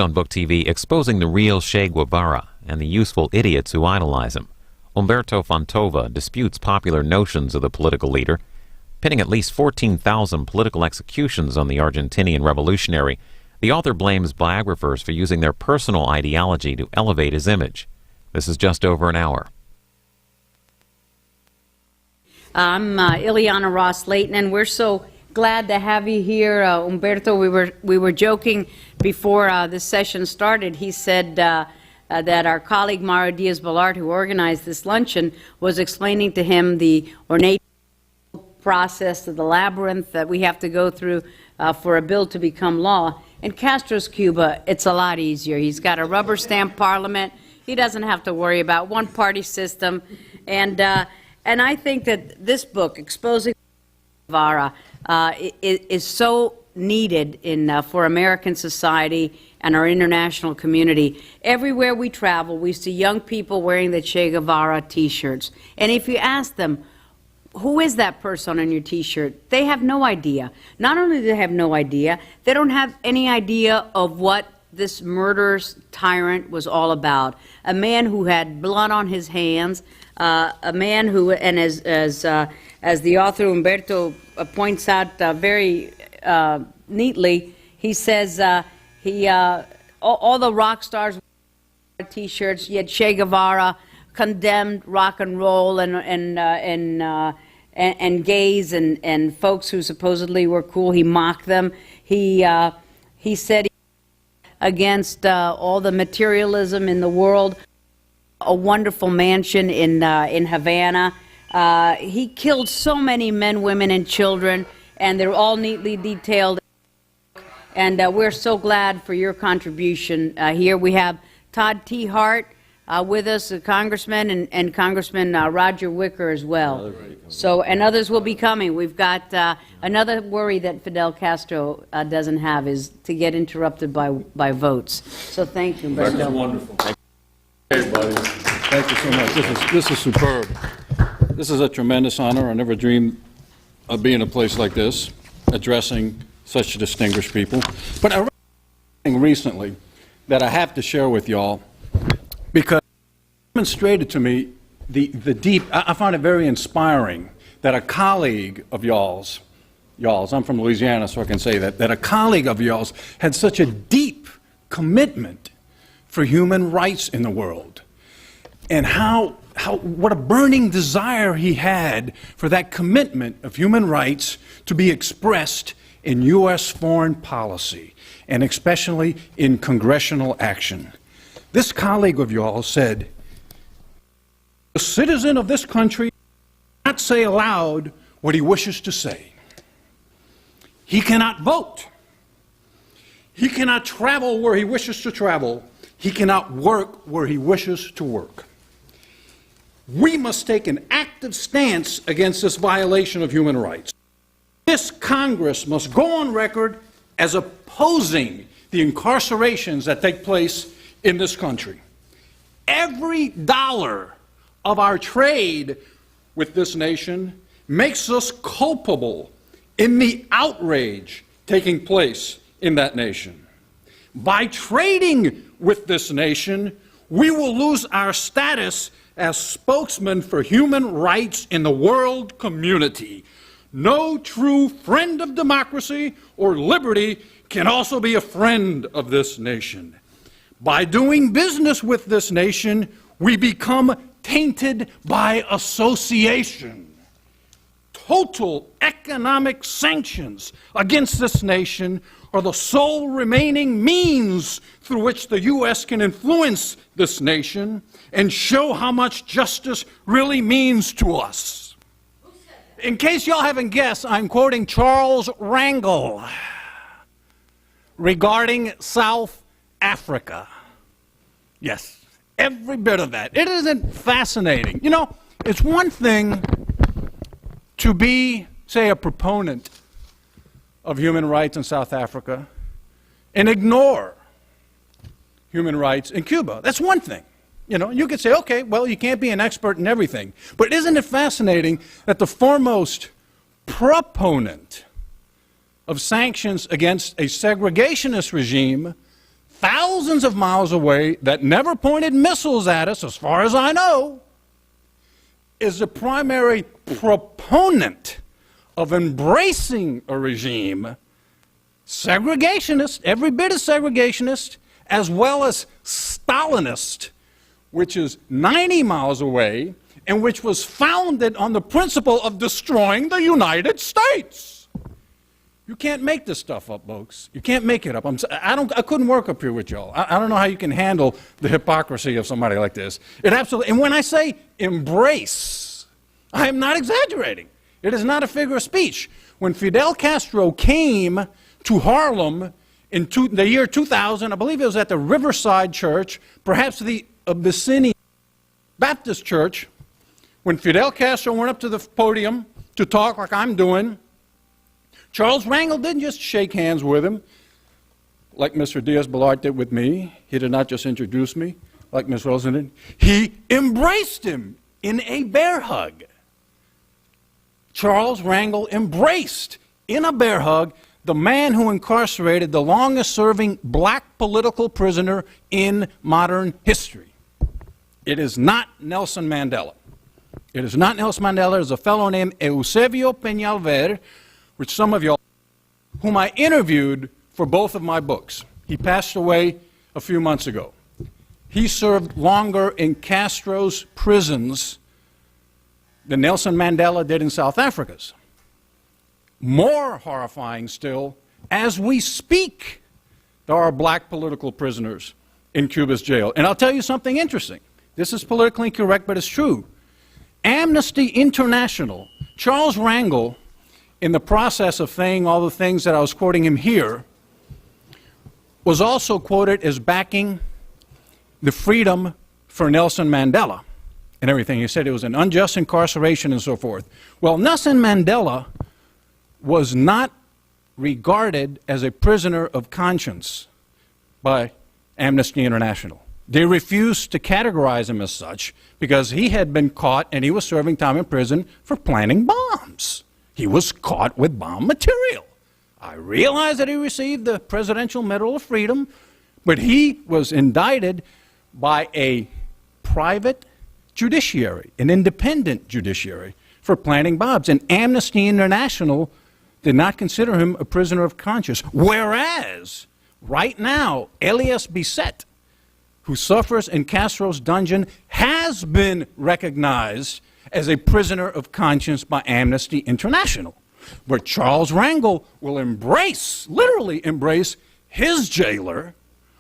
on Book TV exposing the real Che Guevara and the useful idiots who idolize him. Umberto Fontova disputes popular notions of the political leader, pinning at least 14,000 political executions on the Argentinian revolutionary. The author blames biographers for using their personal ideology to elevate his image. This is just over an hour. I'm Ileana Ross-Layton, and we're so glad to have you here. Umberto, we were joking before this session started. He said that our colleague Mario Diaz-Balart, who organized this luncheon, was explaining to him the ornate process of the labyrinth that we have to go through for a bill to become law. In Castro's Cuba, it's a lot easier. He's got a rubber stamp parliament. He doesn't have to worry about one-party system. And I think that this book, Exposing Guevara, is so needed for American society and our international community. Everywhere we travel, we see young people wearing the Che Guevara T-shirts. And if you ask them, who is that person on your T-shirt? They have no idea. Not only do they have no idea, they don't have any idea of what this murderous tyrant was all about. A man who had blood on his hands, a man who, and as the author Umberto points out very neatly, he says all the rock stars wear T-shirts, yet Che Guevara condemned rock and roll and gays and folks who supposedly were cool. He mocked them. He said against all the materialism in the world, a wonderful mansion in Havana. He killed so many men, women, and children, and they're all neatly detailed. And we're so glad for your contribution here. We have Todd T. Hart with us, a congressman, and Congressman Roger Wicker as well. So, and others will be coming. We've got another worry that Fidel Castro doesn't have is to get interrupted by votes. So thank you, Umberto. That's wonderful. Thank you, everybody. Thank you so much. This is superb. This is a tremendous honor. I never dreamed of being in a place like this, addressing such distinguished people. But I read something recently that I have to share with y'all, because it demonstrated to me the deep, I found it very inspiring that a colleague of y'all's, I'm from Louisiana, so I can say that a colleague of y'all's had such a deep commitment for human rights in the world, and what a burning desire he had for that commitment of human rights to be expressed in U.S. foreign policy, and especially in congressional action. This colleague of y'all said, a citizen of this country cannot say aloud what he wishes to say. He cannot vote. He cannot travel where he wishes to travel. He cannot work where he wishes to work. We must take an active stance against this violation of human rights. This Congress must go on record as opposing the incarcerations that take place in this country. Every dollar of our trade with this nation makes us culpable in the outrage taking place in that nation. By trading with this nation, we will lose our status as spokesman for human rights in the world community. No true friend of democracy or liberty can also be a friend of this nation. By doing business with this nation, we become tainted by association. Total economic sanctions against this nation are the sole remaining means through which the U.S. can influence this nation and show how much justice really means to us. In case y'all haven't guessed, I'm quoting Charles Rangel regarding South Africa. Yes, every bit of that. It isn't fascinating. You know, it's one thing to be, say, a proponent of human rights in South Africa and ignore human rights in Cuba. That's one thing. You know, you could say, okay, well, you can't be an expert in everything. But isn't it fascinating that the foremost proponent of sanctions against a segregationist regime thousands of miles away, that never pointed missiles at us, as far as I know, is the primary proponent of embracing a regime, segregationist, every bit as segregationist, as well as Stalinist, which is 90 miles away, and which was founded on the principle of destroying the United States. You can't make this stuff up, folks. You can't make it up. I couldn't work up here with y'all. I don't know how you can handle the hypocrisy of somebody like this. It absolutely, and when I say embrace, I am not exaggerating. It is not a figure of speech. When Fidel Castro came to Harlem in the year 2000, I believe it was at the Riverside Church, perhaps the Abyssinian Baptist Church, when Fidel Castro went up to the podium to talk like I'm doing, Charles Rangel didn't just shake hands with him like Mr. Diaz-Balart did with me. He did not just introduce me like Ms. Rosen did. He embraced him in a bear hug. Charles Rangel embraced in a bear hug the man who incarcerated the longest-serving black political prisoner in modern history. It is not Nelson Mandela. It is not Nelson Mandela. It is a fellow named Eusebio Peñalver, which some of y'all, whom I interviewed for both of my books. He passed away a few months ago. He served longer in Castro's prisons than Nelson Mandela did in South Africa's. More horrifying still, as we speak, there are black political prisoners in Cuba's jail. And I'll tell you something interesting. This is politically incorrect, but it's true. Amnesty International, Charles Rangel, in the process of saying all the things that I was quoting him here, was also quoted as backing the freedom for Nelson Mandela and everything. He said it was an unjust incarceration and so forth. Well, Nelson Mandela was not regarded as a prisoner of conscience by Amnesty International. They refused to categorize him as such because he had been caught and he was serving time in prison for planting bombs. He was caught with bomb material. I realize that he received the Presidential Medal of Freedom, but he was indicted by a private judiciary, an independent judiciary, for planting bombs. And Amnesty International did not consider him a prisoner of conscience. Whereas, right now, Elias Bisset, who suffers in Castro's dungeon, has been recognized as a prisoner of conscience by Amnesty International. But Charles Rangel will embrace, literally embrace, his jailer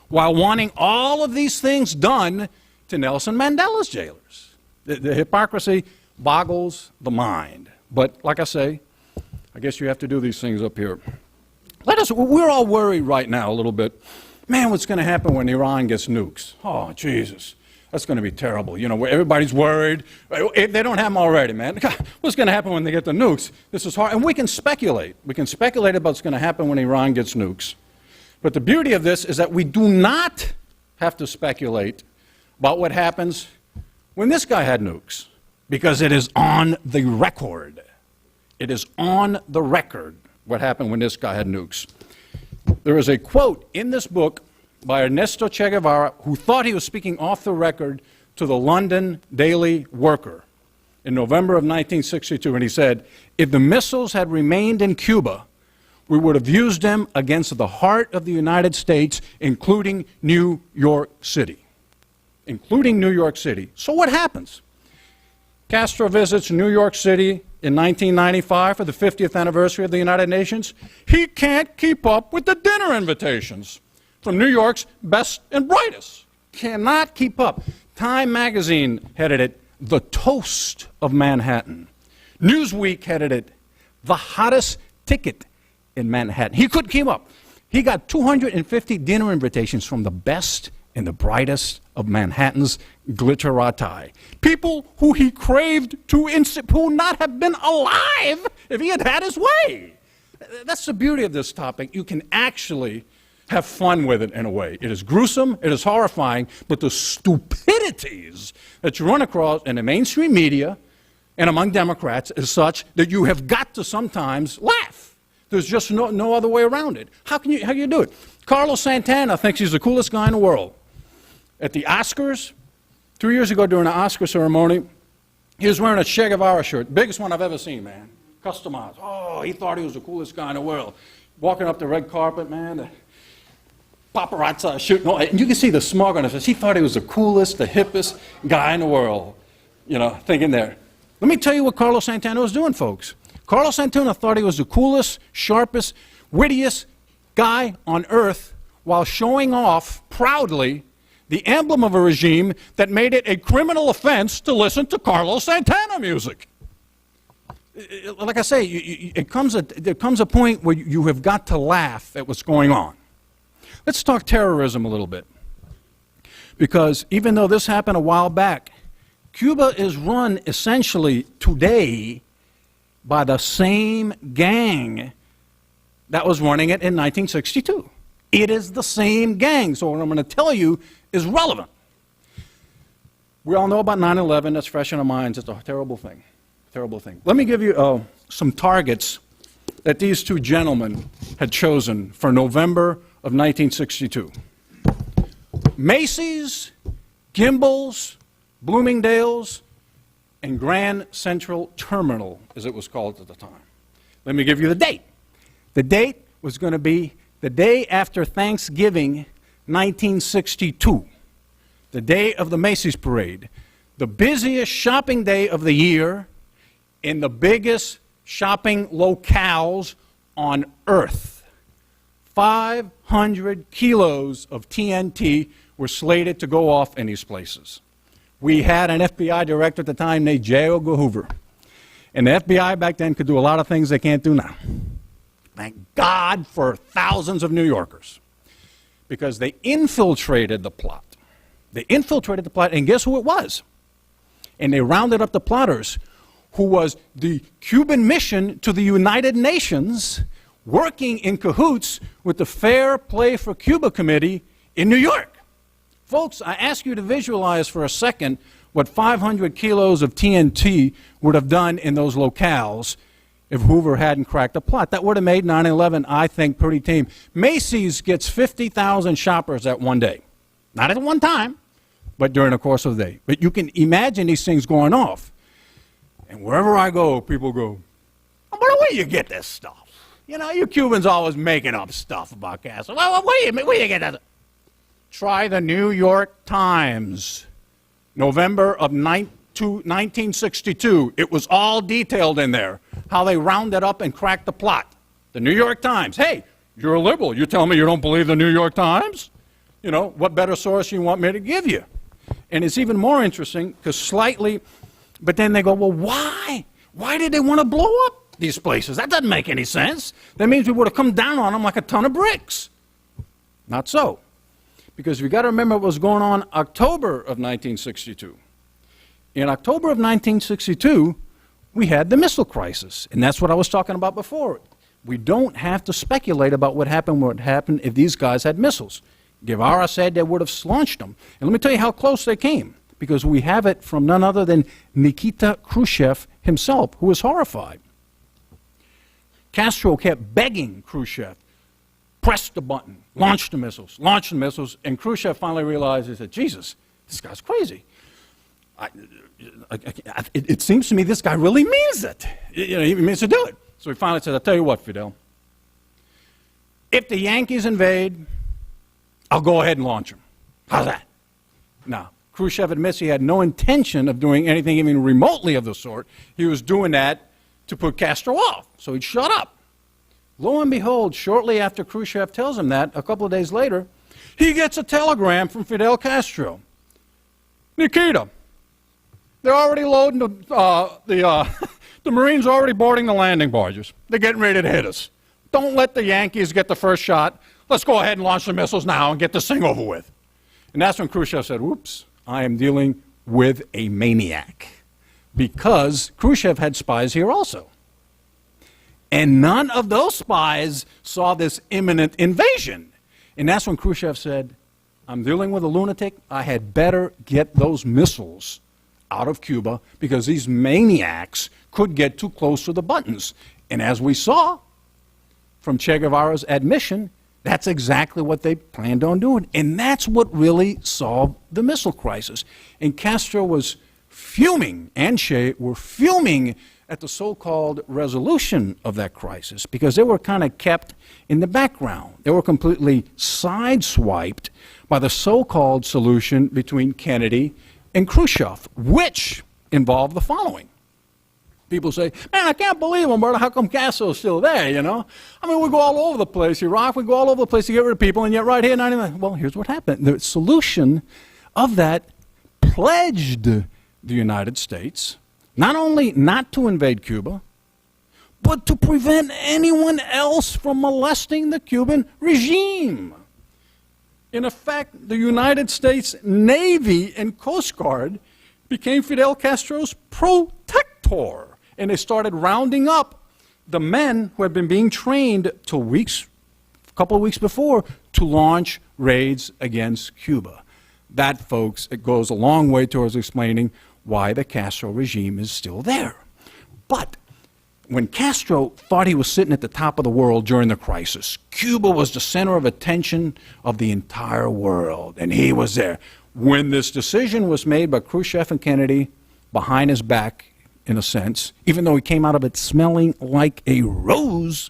while wanting all of these things done to Nelson Mandela's jailers. The hypocrisy boggles the mind. But like I say, I guess you have to do these things up here. We're all worried right now a little bit. Man, what's going to happen when Iran gets nukes? Oh, Jesus. That's going to be terrible. You know, everybody's worried. They don't have them already, man. God, what's going to happen when they get the nukes? This is hard. And we can speculate. We can speculate about what's going to happen when Iran gets nukes. But the beauty of this is that we do not have to speculate about what happens when this guy had nukes, because it is on the record. It is on the record what happened when this guy had nukes. There is a quote in this book by Ernesto Che Guevara, who thought he was speaking off the record to the London Daily Worker in November of 1962, and he said, "If the missiles had remained in Cuba, we would have used them against the heart of the United States, including New York City." Including New York City. So what happens? Castro visits New York City in 1995 for the 50th anniversary of the United Nations. He can't keep up with the dinner invitations from New York's best and brightest. Cannot keep up. Time magazine headed it the toast of Manhattan. Newsweek headed it the hottest ticket in Manhattan. He couldn't keep up. He got 250 dinner invitations from the best and the brightest of Manhattan's glitterati. People who he craved to who would not have been alive if he had had his way. That's the beauty of this topic. You can actually have fun with it in a way. It is gruesome, it is horrifying, but the stupidities that you run across in the mainstream media and among Democrats is such that you have got to sometimes laugh. There's just no other way around it. How can you do it? Carlos Santana thinks he's the coolest guy in the world. At the Oscars, 2 years ago during the Oscar ceremony, he was wearing a Che Guevara shirt, biggest one I've ever seen, man. Customized. Oh, he thought he was the coolest guy in the world. Walking up the red carpet, man, the paparazzi shooting. And you can see the smug on his face. He thought he was the coolest, the hippest guy in the world, you know, thinking there. Let me tell you what Carlos Santana was doing, folks. Carlos Santana thought he was the coolest, sharpest, wittiest guy on earth while showing off proudly the emblem of a regime that made it a criminal offense to listen to Carlos Santana music. Like I say, there comes a point where you have got to laugh at what's going on. Let's talk terrorism a little bit. Because even though this happened a while back, Cuba is run essentially today by the same gang that was running it in 1962. It is the same gang, so what I'm going to tell you is relevant. We all know about 9/11, that's fresh in our minds, it's a terrible thing, terrible thing. Let me give you some targets that these two gentlemen had chosen for November of 1962. Macy's, Gimbel's, Bloomingdale's, and Grand Central Terminal, as it was called at the time. Let me give you the date. The date was going to be the day after Thanksgiving, 1962, the day of the Macy's parade, the busiest shopping day of the year in the biggest shopping locales on earth. 500 kilos of TNT were slated to go off in these places. We had an FBI director at the time named J. Edgar Hoover. And the FBI back then could do a lot of things they can't do now. Thank God for thousands of New Yorkers. Because they infiltrated the plot. They infiltrated the plot, and guess who it was? And they rounded up the plotters, who was the Cuban mission to the United Nations, working in cahoots with the Fair Play for Cuba Committee in New York. Folks, I ask you to visualize for a second what 500 kilos of TNT would have done in those locales if Hoover hadn't cracked the plot. That would have made 9/11, I think, pretty tame. Macy's gets 50,000 shoppers at one day. Not at one time, but during the course of the day. But you can imagine these things going off. And wherever I go, people go, oh, where do you get this stuff? You know, you Cubans always making up stuff about Castro. Where do you get that? Try the New York Times, November of 1962. It was all detailed in there, how they rounded up and cracked the plot. The New York Times. Hey, you're a liberal. You tell me you don't believe the New York Times? You know, what better source you want me to give you? And it's even more interesting because slightly, but then they go, well, why? Why did they want to blow up these places? That doesn't make any sense. That means we would have come down on them like a ton of bricks. Not so. Because we've got to remember what was going on October of 1962. In October of 1962, we had the missile crisis, and that's what I was talking about before. We don't have to speculate about what happened if these guys had missiles. Guevara said they would have launched them. And let me tell you how close they came, because we have it from none other than Nikita Khrushchev himself, who was horrified. Castro kept begging Khrushchev, press the button, launch the missiles, and Khrushchev finally realized, he said, Jesus, this guy's crazy. It seems to me this guy really means it. You know, he means to do it. So he finally said, I'll tell you what, Fidel. If the Yankees invade, I'll go ahead and launch them. How's that? Now, Khrushchev admits he had no intention of doing anything even remotely of the sort. He was doing that to put Castro off, so he'd shut up. Lo and behold, shortly after Khrushchev tells him that, a couple of days later, he gets a telegram from Fidel Castro. Nikita, they're already loading the Marines are already boarding the landing barges. They're getting ready to hit us. Don't let the Yankees get the first shot. Let's go ahead and launch the missiles now and get this thing over with. And that's when Khrushchev said, whoops, I am dealing with a maniac. Because Khrushchev had spies here also. And none of those spies saw this imminent invasion. And that's when Khrushchev said, I'm dealing with a lunatic. I had better get those missiles out of Cuba because these maniacs could get too close to the buttons. And as we saw, from Che Guevara's admission, that's exactly what they planned on doing. And that's what really solved the missile crisis. And Castro was fuming, and Che were fuming at the so-called resolution of that crisis because they were kind of kept in the background. They were completely sideswiped by the so-called solution between Kennedy and Khrushchev, which involved the following. People say, man, I can't believe him, Berta. How come Castro's still there, you know? I mean, we go all over the place, Iraq, we go all over the place to get rid of people, and yet right here, 99. Well, here's what happened. The solution of that pledged the United States not only not to invade Cuba, but to prevent anyone else from molesting the Cuban regime. In effect, the United States Navy and Coast Guard became Fidel Castro's protector. And they started rounding up the men who had been being trained till a couple of weeks before, to launch raids against Cuba. That, folks, it goes a long way towards explaining why the Castro regime is still there. But when Castro thought he was sitting at the top of the world during the crisis, Cuba was the center of attention of the entire world, and he was there. When this decision was made by Khrushchev and Kennedy behind his back, in a sense, even though he came out of it smelling like a rose,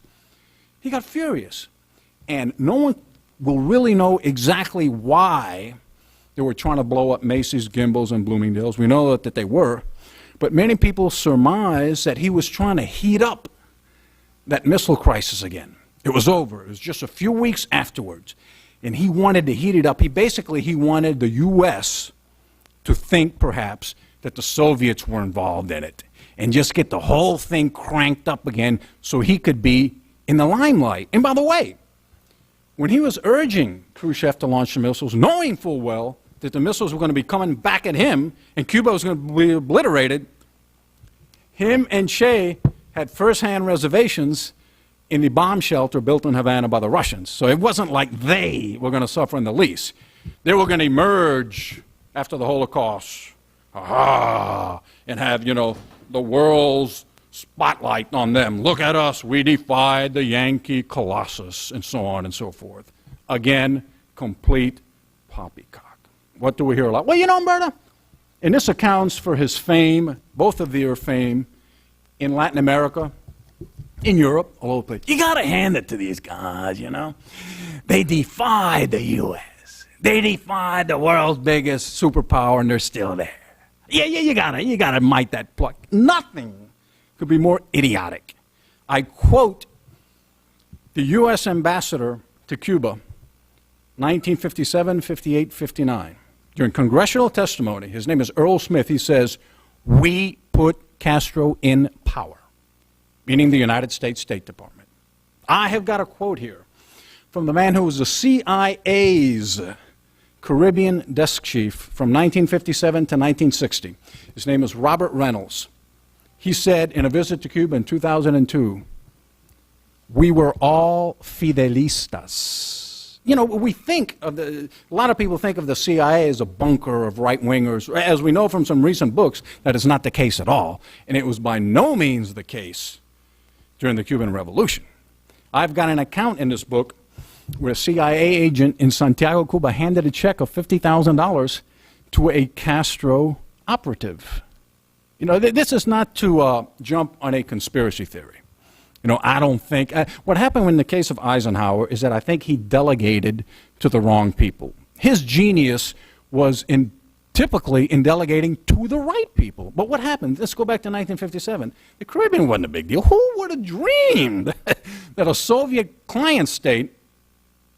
he got furious. And no one will really know exactly why they were trying to blow up Macy's, Gimbel's, and Bloomingdale's. We know that they were. But many people surmise that he was trying to heat up that missile crisis again. It was over. It was just a few weeks afterwards. And he wanted to heat it up. He wanted the U.S. to think, perhaps, that the Soviets were involved in it and just get the whole thing cranked up again so he could be in the limelight. And by the way, when he was urging Khrushchev to launch the missiles, knowing full well that the missiles were going to be coming back at him and Cuba was going to be obliterated, him and Che had first-hand reservations in the bomb shelter built in Havana by the Russians. So it wasn't like they were going to suffer in the least. They were going to emerge after the Holocaust, and have, you know, the world's spotlight on them. Look at us, we defied the Yankee Colossus, and so on and so forth. Again, complete poppycock. What do we hear a lot? Well, you know, Umberto, and this accounts for his fame, both of their fame, in Latin America, in Europe, all over the place. You got to hand it to these guys, you know. They defied the U.S. They defied the world's biggest superpower, and they're still there. Yeah, you gotta mite that pluck. Nothing could be more idiotic. I quote the U.S. ambassador to Cuba, 1957, 58, 59. During congressional testimony, his name is Earl Smith, he says, "We put Castro in power," meaning the United States State Department. I have got a quote here from the man who was the CIA's Caribbean desk chief from 1957 to 1960. His name is Robert Reynolds. He said in a visit to Cuba in 2002, "We were all fidelistas." You know, we think of a lot of people think of the CIA as a bunker of right-wingers. As we know from some recent books, that is not the case at all. And it was by no means the case during the Cuban Revolution. I've got an account in this book where a CIA agent in Santiago, Cuba, handed a check of $50,000 to a Castro operative. You know, this is not to jump on a conspiracy theory. You know, I don't think, what happened in the case of Eisenhower is that I think he delegated to the wrong people. His genius was typically in delegating to the right people. But what happened? Let's go back to 1957. The Caribbean wasn't a big deal. Who would have dreamed that a Soviet client state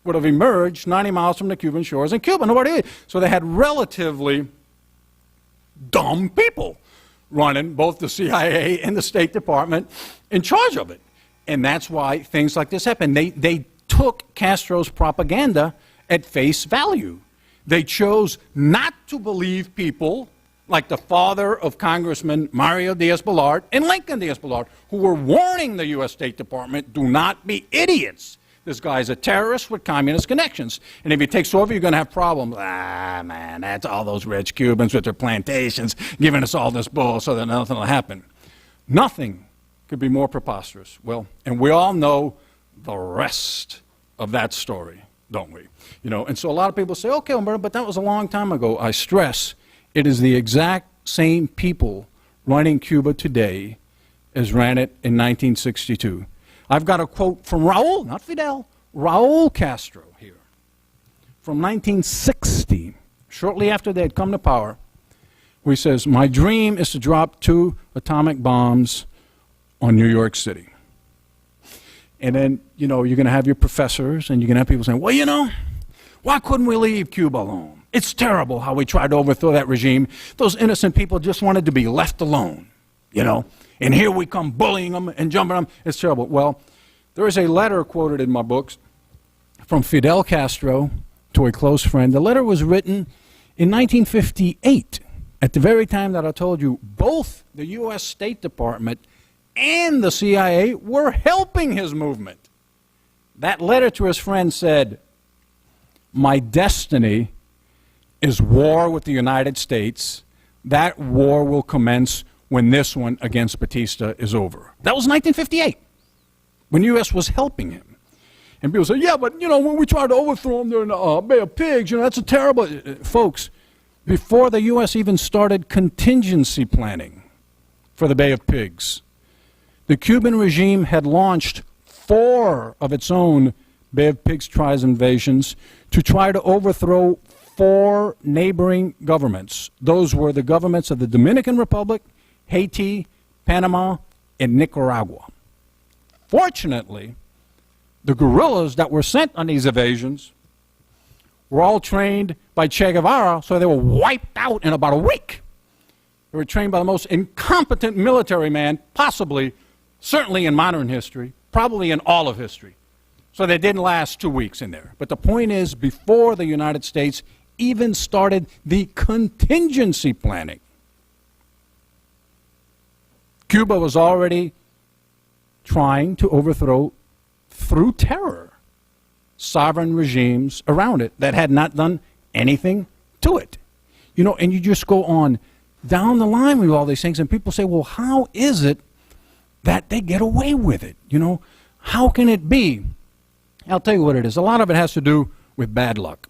would have emerged 90 miles from the Cuban shores in Cuba? Nobody did. So they had relatively dumb people running both the CIA and the State Department in charge of it. And that's why things like this happen. They took Castro's propaganda at face value. They chose not to believe people like the father of Congressman Mario Diaz-Balart and Lincoln Diaz-Balart, who were warning the U.S. State Department, do not be idiots. This guy's a terrorist with communist connections. And if he takes over, you're going to have problems. Man, that's all those rich Cubans with their plantations giving us all this bull so that nothing will happen. Nothing could be more preposterous. Well, and we all know the rest of that story, don't we? You know, and so a lot of people say, okay, Umberto, but that was a long time ago. I stress, it is the exact same people running Cuba today as ran it in 1962. I've got a quote from Raul, not Fidel, Raul Castro here, from 1960, shortly after they had come to power, where he says, my dream is to drop 2 atomic bombs on New York City. And then, you know, you're going to have your professors and you're going to have people saying, well, you know, why couldn't we leave Cuba alone? It's terrible how we tried to overthrow that regime. Those innocent people just wanted to be left alone, you know. And here we come bullying them and jumping them. It's terrible. Well, there is a letter quoted in my books from Fidel Castro to a close friend. The letter was written in 1958, at the very time that I told you both the U.S. State Department and the CIA were helping his movement. That letter to his friend said, my destiny is war with the United States. That war will commence when this one against Batista is over. That was 1958, when the U.S. was helping him. And people say, yeah, but, you know, when we tried to overthrow him during the Bay of Pigs, you know, that's a terrible... Folks, before the U.S. even started contingency planning for the Bay of Pigs, the Cuban regime had launched 4 of its own Bay of Pigs trials invasions to try to overthrow 4 neighboring governments. Those were the governments of the Dominican Republic, Haiti, Panama, and Nicaragua. Fortunately, the guerrillas that were sent on these invasions were all trained by Che Guevara, so they were wiped out in about a week. They were trained by the most incompetent military man, possibly, certainly in modern history, probably in all of history. So they didn't last 2 weeks in there. But the point is, before the United States even started the contingency planning, Cuba was already trying to overthrow, through terror, sovereign regimes around it that had not done anything to it. You know, and you just go on down the line with all these things, and people say, well, how is it that they get away with it? You know, how can it be? I'll tell you what it is. A lot of it has to do with bad luck.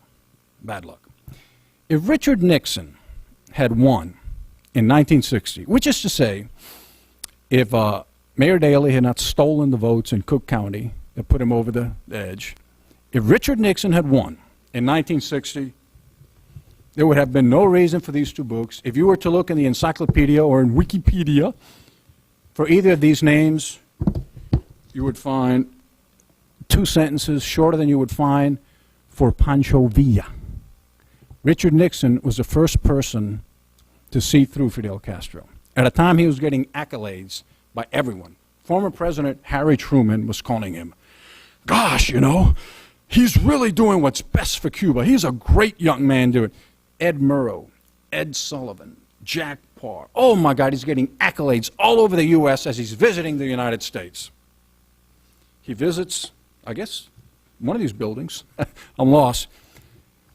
Bad luck. If Richard Nixon had won in 1960, which is to say, if Mayor Daley had not stolen the votes in Cook County that put him over the edge, if Richard Nixon had won in 1960, there would have been no reason for these 2 books. If you were to look in the encyclopedia or in Wikipedia for either of these names, you would find 2 sentences shorter than you would find for Pancho Villa. Richard Nixon was the first person to see through Fidel Castro. At a time he was getting accolades by everyone. Former President Harry Truman was calling him, gosh, you know, he's really doing what's best for Cuba. He's a great young man doing it. Ed Murrow, Ed Sullivan, Jack Parr. Oh my God, he's getting accolades all over the U.S. as he's visiting the United States. He visits, I guess, one of these buildings. I'm lost.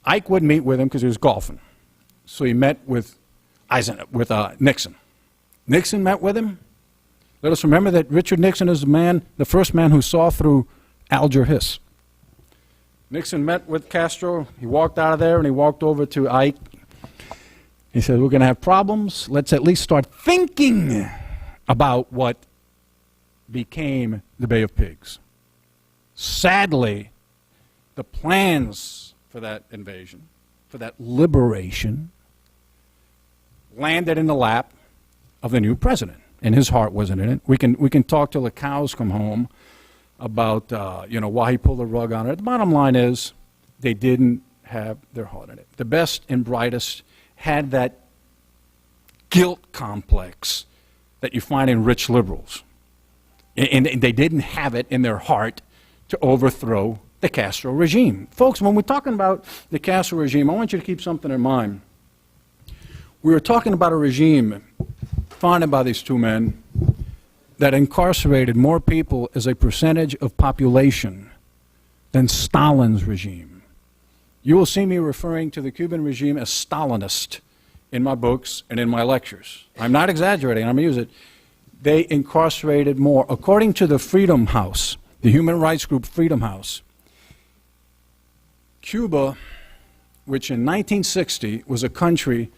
Ike wouldn't meet with him because he was golfing. So he met with Nixon. Nixon met with him. Let us remember that Richard Nixon is the first man who saw through Alger Hiss. Nixon met with Castro. He walked out of there and he walked over to Ike. He said, we're going to have problems. Let's at least start thinking about what became the Bay of Pigs. Sadly, the plans for that invasion, for that liberation, landed in the lap of the new president, and his heart wasn't in it. We can talk till the cows come home about you know, why he pulled the rug on it. The bottom line is they didn't have their heart in it. The best and brightest had that guilt complex that you find in rich liberals, and they didn't have it in their heart to overthrow the Castro regime. Folks, when we're talking about the Castro regime, I want you to keep something in mind. We were talking about a regime founded by these 2 men that incarcerated more people as a percentage of population than Stalin's regime. You will see me referring to the Cuban regime as Stalinist in my books and in my lectures. I'm not exaggerating, I'm going to use it. They incarcerated more. According to the Freedom House, the human rights group Freedom House. Cuba, which in 1960 was a country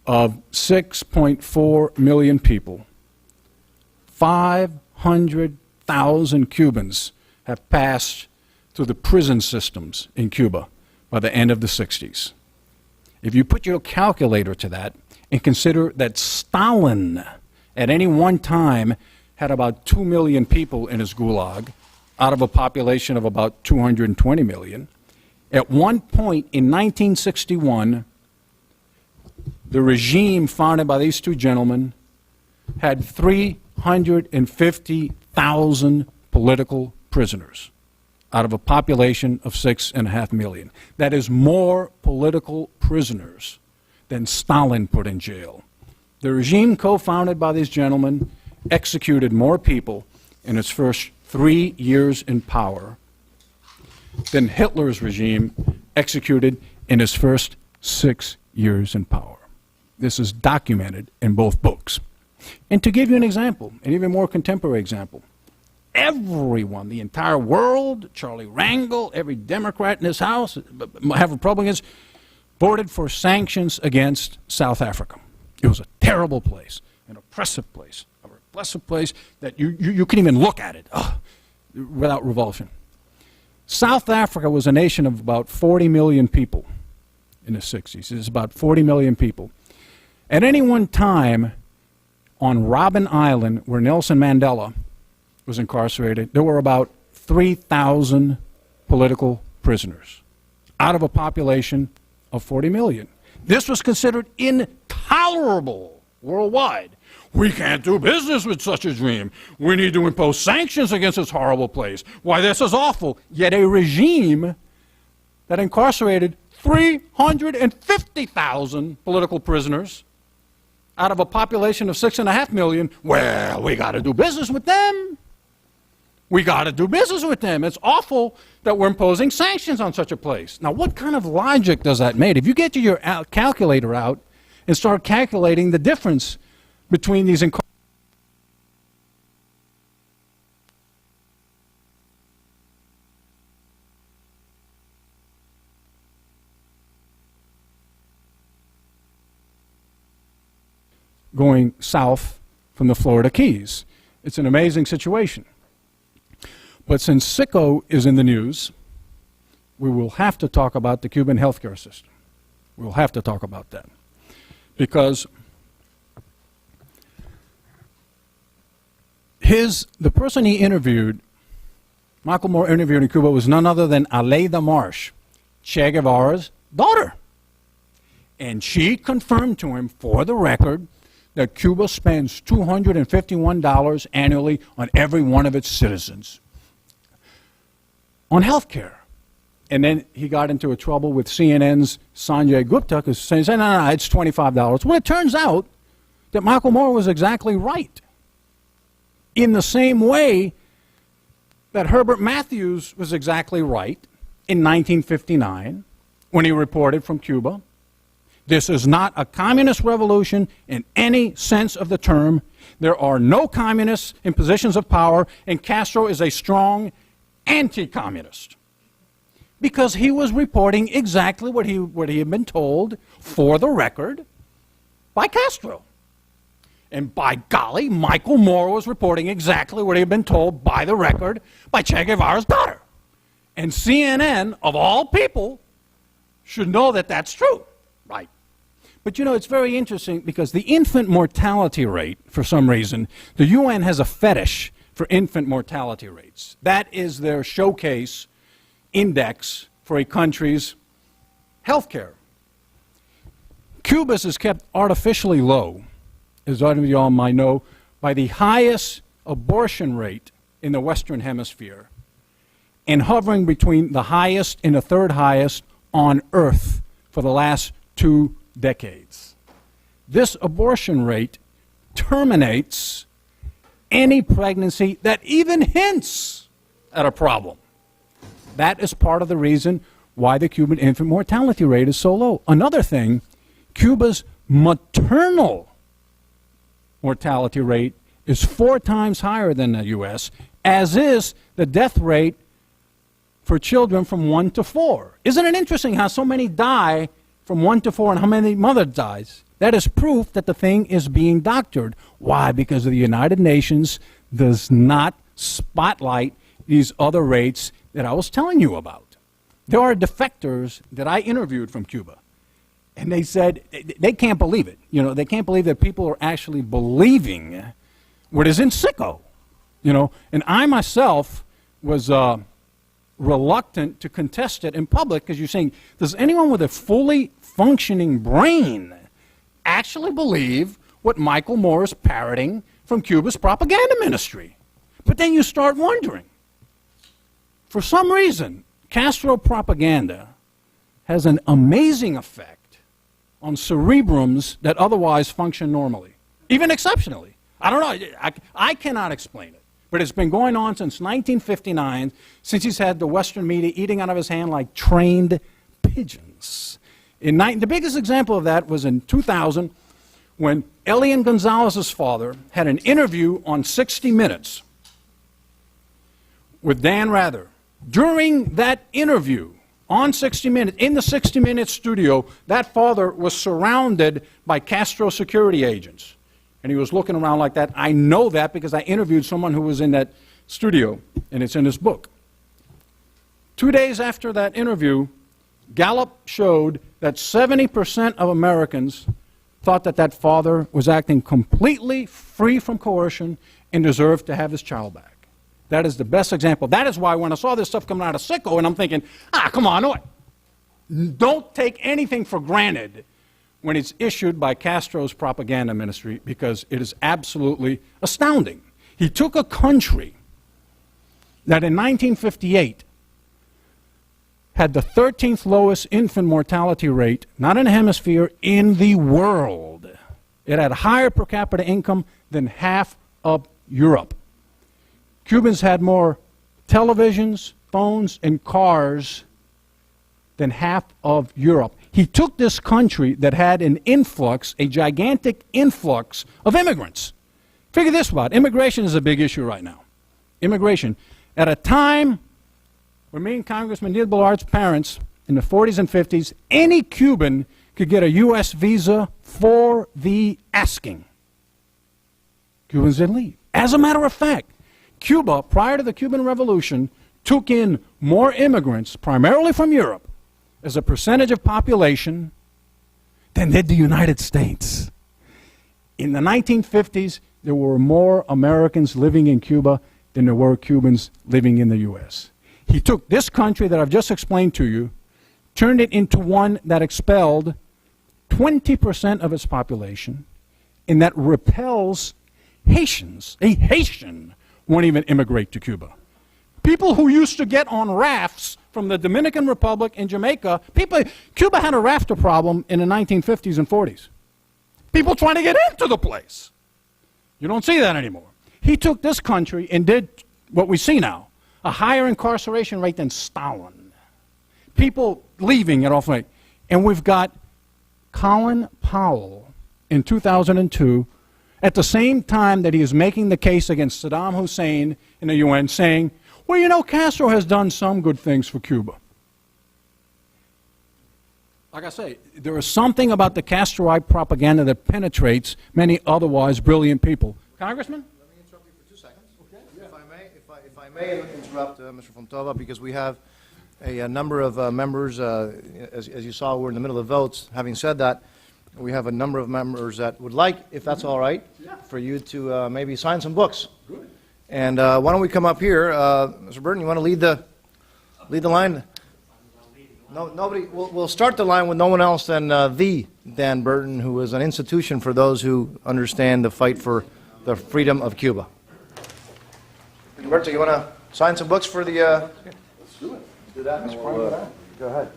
of 6.4 million people, 500,000 Cubans have passed through the prison systems in Cuba by the end of the 60s. If you put your calculator to that and consider that Stalin at any one time had about 2 million people in his gulag out of a population of about 220 million, at one point in 1961, the regime founded by these two gentlemen had 350,000 political prisoners out of a population of 6.5 million. That is more political prisoners than Stalin put in jail. The regime co-founded by these gentlemen executed more people in its first 3 years in power than Hitler's regime executed in his first 6 years in power. This is documented in both books. And to give you an example, an even more contemporary example, everyone, the entire world, Charlie Rangel, every Democrat in this House, have Republicans, voted for sanctions against South Africa. It was a terrible place, an oppressive place, a repressive place that you couldn't even look at it without revulsion. South Africa was a nation of about 40 million people in the 60s. It was about 40 million people. At any one time, on Robben Island, where Nelson Mandela was incarcerated, there were about 3,000 political prisoners out of a population of 40 million. This was considered intolerable worldwide. We can't do business with such a dream. We need to impose sanctions against this horrible place. Why, this is awful. Yet a regime that incarcerated 350,000 political prisoners out of a population of 6.5 million, well, we got to do business with them. We got to do business with them. It's awful that we're imposing sanctions on such a place. Now, what kind of logic does that make? If you get your calculator out and start calculating the difference between these going south from the Florida Keys. It's an amazing situation. But since sicko is in the news, we will have to talk about the Cuban healthcare system. We'll have to talk about that. Because the person he interviewed, Michael Moore interviewed in Cuba, was none other than Aleida Marsh, Che Guevara's daughter. And she confirmed to him, for the record, that Cuba spends $251 annually on every one of its citizens on health care. And then he got into a trouble with CNN's Sanjay Gupta because saying, no, it's $25. Well, it turns out that Michael Moore was exactly right. In the same way that Herbert Matthews was exactly right in 1959 when he reported from Cuba. This is not a communist revolution in any sense of the term. There are no communists in positions of power, and Castro is a strong anti-communist because he was reporting exactly what he had been told, for the record, by Castro. And by golly, Michael Moore was reporting exactly what he had been told, by the record, by Che Guevara's daughter. And CNN, of all people, should know that that's true. Right. But you know, it's very interesting because the infant mortality rate, for some reason, the UN has a fetish for infant mortality rates. That is their showcase index for a country's health care. Cuba's is kept artificially low, as some of you all might know, by the highest abortion rate in the Western Hemisphere and hovering between the highest and the third highest on Earth for the last 2 decades. This abortion rate terminates any pregnancy that even hints at a problem. That is part of the reason why the Cuban infant mortality rate is so low. Another thing, Cuba's maternal mortality rate is 4 times higher than the U.S., as is the death rate for children from 1 to 4. Isn't it interesting how so many die from 1 to 4 and how many mother dies? That is proof that the thing is being doctored. Why? Because the United Nations does not spotlight these other rates that I was telling you about. There are defectors that I interviewed from Cuba, and they said they can't believe it. You know, they can't believe that people are actually believing what is in sicko. You know, and I myself was reluctant to contest it in public because you're saying, does anyone with a fully functioning brain actually believe what Michael Moore is parroting from Cuba's propaganda ministry? But then you start wondering. For some reason, Castro propaganda has an amazing effect on cerebrums that otherwise function normally, even exceptionally. I don't know. I cannot explain it. But it's been going on since 1959, since he's had the Western media eating out of his hand like trained pigeons. The biggest example of that was in 2000, when Elian Gonzalez's father had an interview on 60 Minutes with Dan Rather. During that interview on 60 Minutes, in the 60 Minutes studio, that father was surrounded by Castro security agents. And he was looking around like that. I know that because I interviewed someone who was in that studio, and it's in his book. 2 days after that interview, Gallup showed that 70% of Americans thought that that father was acting completely free from coercion and deserved to have his child back. That is the best example. That is why when I saw this stuff coming out of sicko, and I'm thinking, come on, don't take anything for granted when it's issued by Castro's propaganda ministry, because it is absolutely astounding. He took a country that in 1958 had the 13th lowest infant mortality rate, not in the hemisphere, in the world. It had higher per capita income than half of Europe. Cubans had more televisions, phones, and cars than half of Europe. He took this country that had an influx, a gigantic influx of immigrants. Figure this out. Immigration is a big issue right now. Immigration. At a time when me and Congressman Neil Ballard's parents, in the 40s and 50s, any Cuban could get a U.S. visa for the asking. Cubans didn't leave. As a matter of fact, Cuba, prior to the Cuban Revolution, took in more immigrants, primarily from Europe, as a percentage of population than did the United States. In the 1950s, there were more Americans living in Cuba than there were Cubans living in the U.S. He took this country that I've just explained to you, turned it into one that expelled 20% of its population, and that repels Haitians. A Haitian won't even immigrate to Cuba. People who used to get on rafts from the Dominican Republic and Jamaica, Cuba had a rafter problem in the 1950s and 40s. People trying to get into the place. You don't see that anymore. He took this country and did what we see now, a higher incarceration rate than Stalin. People leaving at off rate. And we've got Colin Powell in 2002, at the same time that he is making the case against Saddam Hussein in the UN, saying, well, you know, Castro has done some good things for Cuba. Like I say, there is something about the Castroite propaganda that penetrates many otherwise brilliant people. Congressman? Let me interrupt you for 2 seconds. Okay. Yeah. If I may interrupt Mr. Fontova, because we have a number of members, as you saw, we're in the middle of votes. Having said that, we have a number of members that would like, if that's all right, for you to maybe sign some books. Good. And why don't we come up here, Mr. Burton? You want to lead the line? No, nobody. We'll start the line with no one else than the Dan Burton, who is an institution for those who understand the fight for the freedom of Cuba. Mr. Burton, you want to sign some books for the? Let's do it. Let's do that. Go ahead.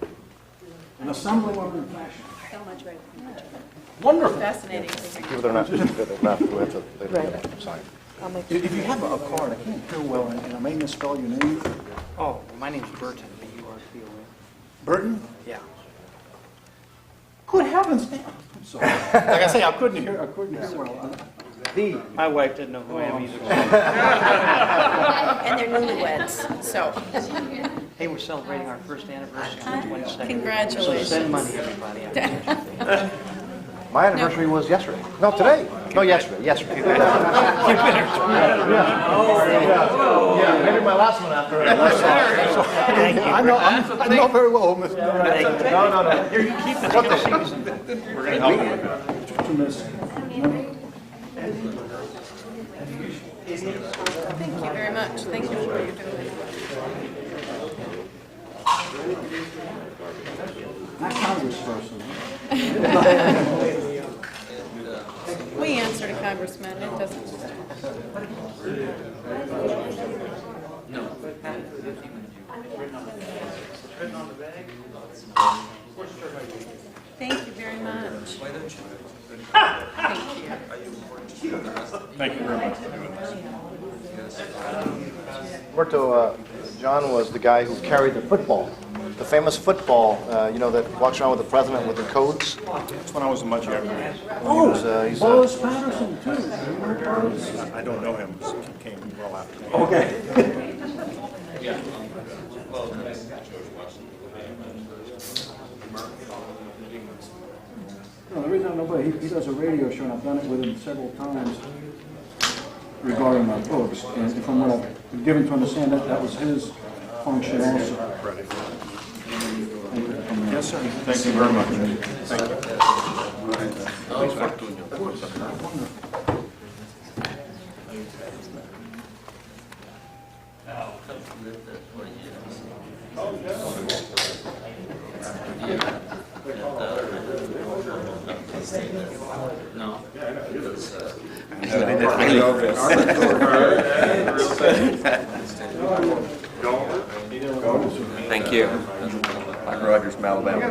An assembly organ fashion. So much right. Wonderful. Fascinating. They're not. We have to sign. If you have a card, I can't hear well, and I may misspell your name. Oh, my name's Burton, B-U-R-T-O-N. Burton? Yeah. Good heavens, man. I'm sorry. Like I say, I couldn't hear well. My wife didn't know who I am either. And they're newlyweds, so. Hey, we're celebrating our first anniversary on the 22nd. Congratulations. So send money, everybody. My anniversary was yesterday. No, today. No, yesterday. Yesterday. Yeah, maybe my last one after. I know very well, Mr. No. Here, you keep it. What day? We're going to help you with that. Thank you very much. Thank you for what you're doing. Not congressperson. We answer to congressmen, it doesn't. Thank you very much. Thank you. Thank you very much for doing this. Humberto, John was the guy who carried the football. The famous football, that walks around with the president with the codes. That's when I was a much younger man. He's Buzz Patterson, too. I don't know him. He came well after me. Okay. No, the reason I know, but he does a radio show, and I've done it with him several times regarding my books. And from what I've been given to understand, that was his function also. Yes, sir. Thank you very much. Thank you. Thank you. Mike Rogers from Alabama.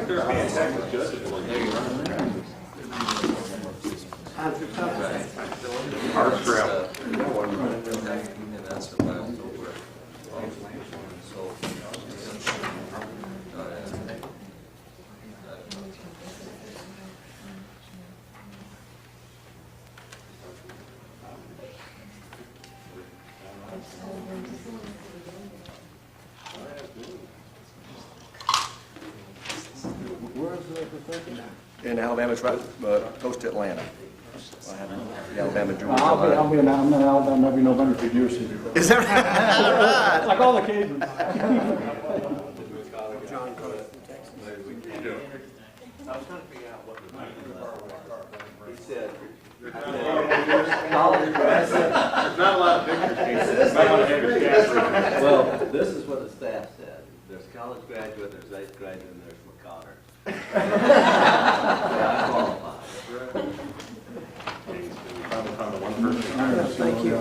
In Alabama, it's right close to Atlanta. I have the Alabama Georgia line. I'm in Alabama every November for years. Is that right? Like all the Cajuns. Not a lot of pictures. Well, this is what the staff said. There's college graduate, there's eighth graduate, and there's McConnor. I qualify. Thank you.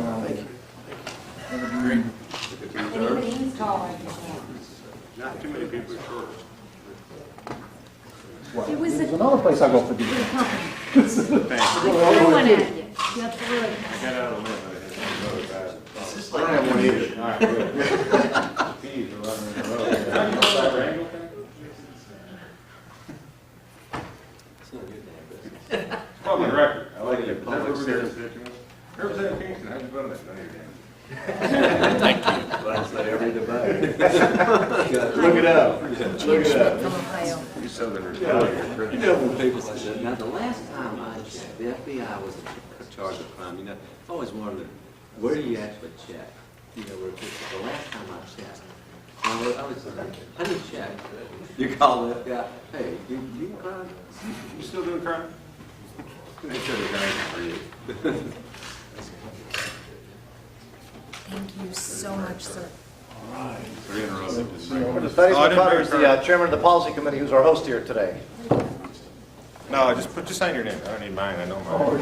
Not too many people are short. There's another place I go for these. I got out of the way. I don't have one either. All right, good. Peas are running in the road. Public record. I like it. Public representation. Representing Kingston, how'd you vote on that? Thank you. That's not every debate. Look it up. Look it up. You Southerners. You know when people say that. Now, the last time I checked, the FBI was charged with crime. You know, I always wondered, where do you actually check? You know, where the last time I checked, I didn't check. You call that guy, hey, you crime? You still doing crime? They said the guys for you. Thank you so much, sir. Sorry to interrupt. Thaddeus McConnor is the chairman of the policy committee, who's our host here today. No, just sign your name. I don't need mine. I know mine.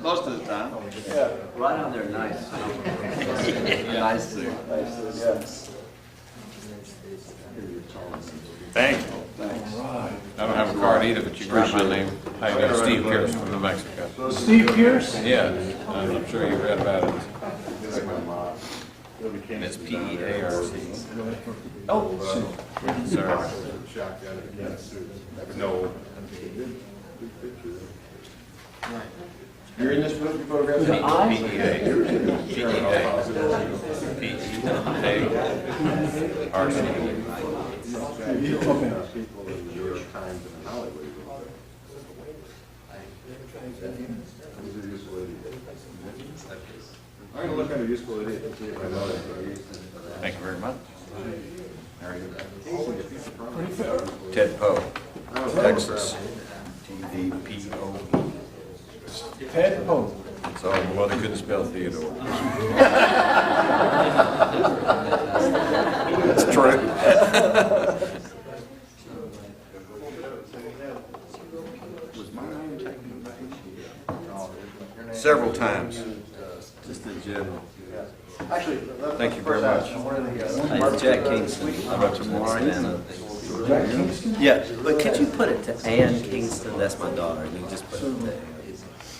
Most of the time. Yeah. Right on there, nice. Nice. Thank you. I don't have a card either, but you can write my name. Hi, Steve Pierce from New Mexico. Steve Pierce? Yeah, I'm sure you read about it. And it's P-E-A-R-C. Oh, Sorry. No. You're in this book, you photographed it? I'm going to look under useful idiot and see if I know that. Thank you very much. How are you? Ted Poe, Texas. TDPOE. Ted Poe. So my mother couldn't spell Theodore. That's true. Was my name taken back? Several times. Just in general. Actually, Thank you very much. Jack Kingston. I'm up tomorrow. Jack Kingston? Yeah, but could you put it to Ann Kingston? That's my daughter. You just put it there.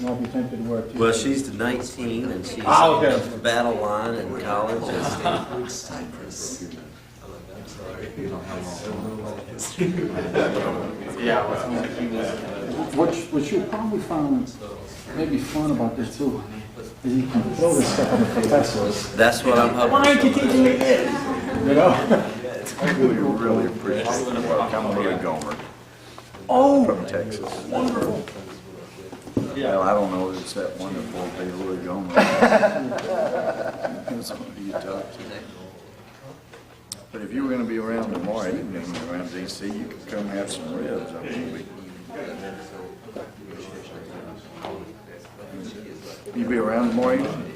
I'll be tempted to wear it too. Well, she's 19 and she's Oh, okay. on the battle line in college. Cyprus. What you'll probably find maybe fun about this too is you can throw this stuff on the professors. That's what I'm hoping. Why aren't you teaching me this? You know? I really appreciate the work. I'm Billy Gomer from Texas. Wonderful. Well, I don't know if it's that wonderful Billy Gomer. Depends on who you talk to. But if you were going to be around tomorrow evening around D.C., you could come have some ribs. I mean, you be around tomorrow evening?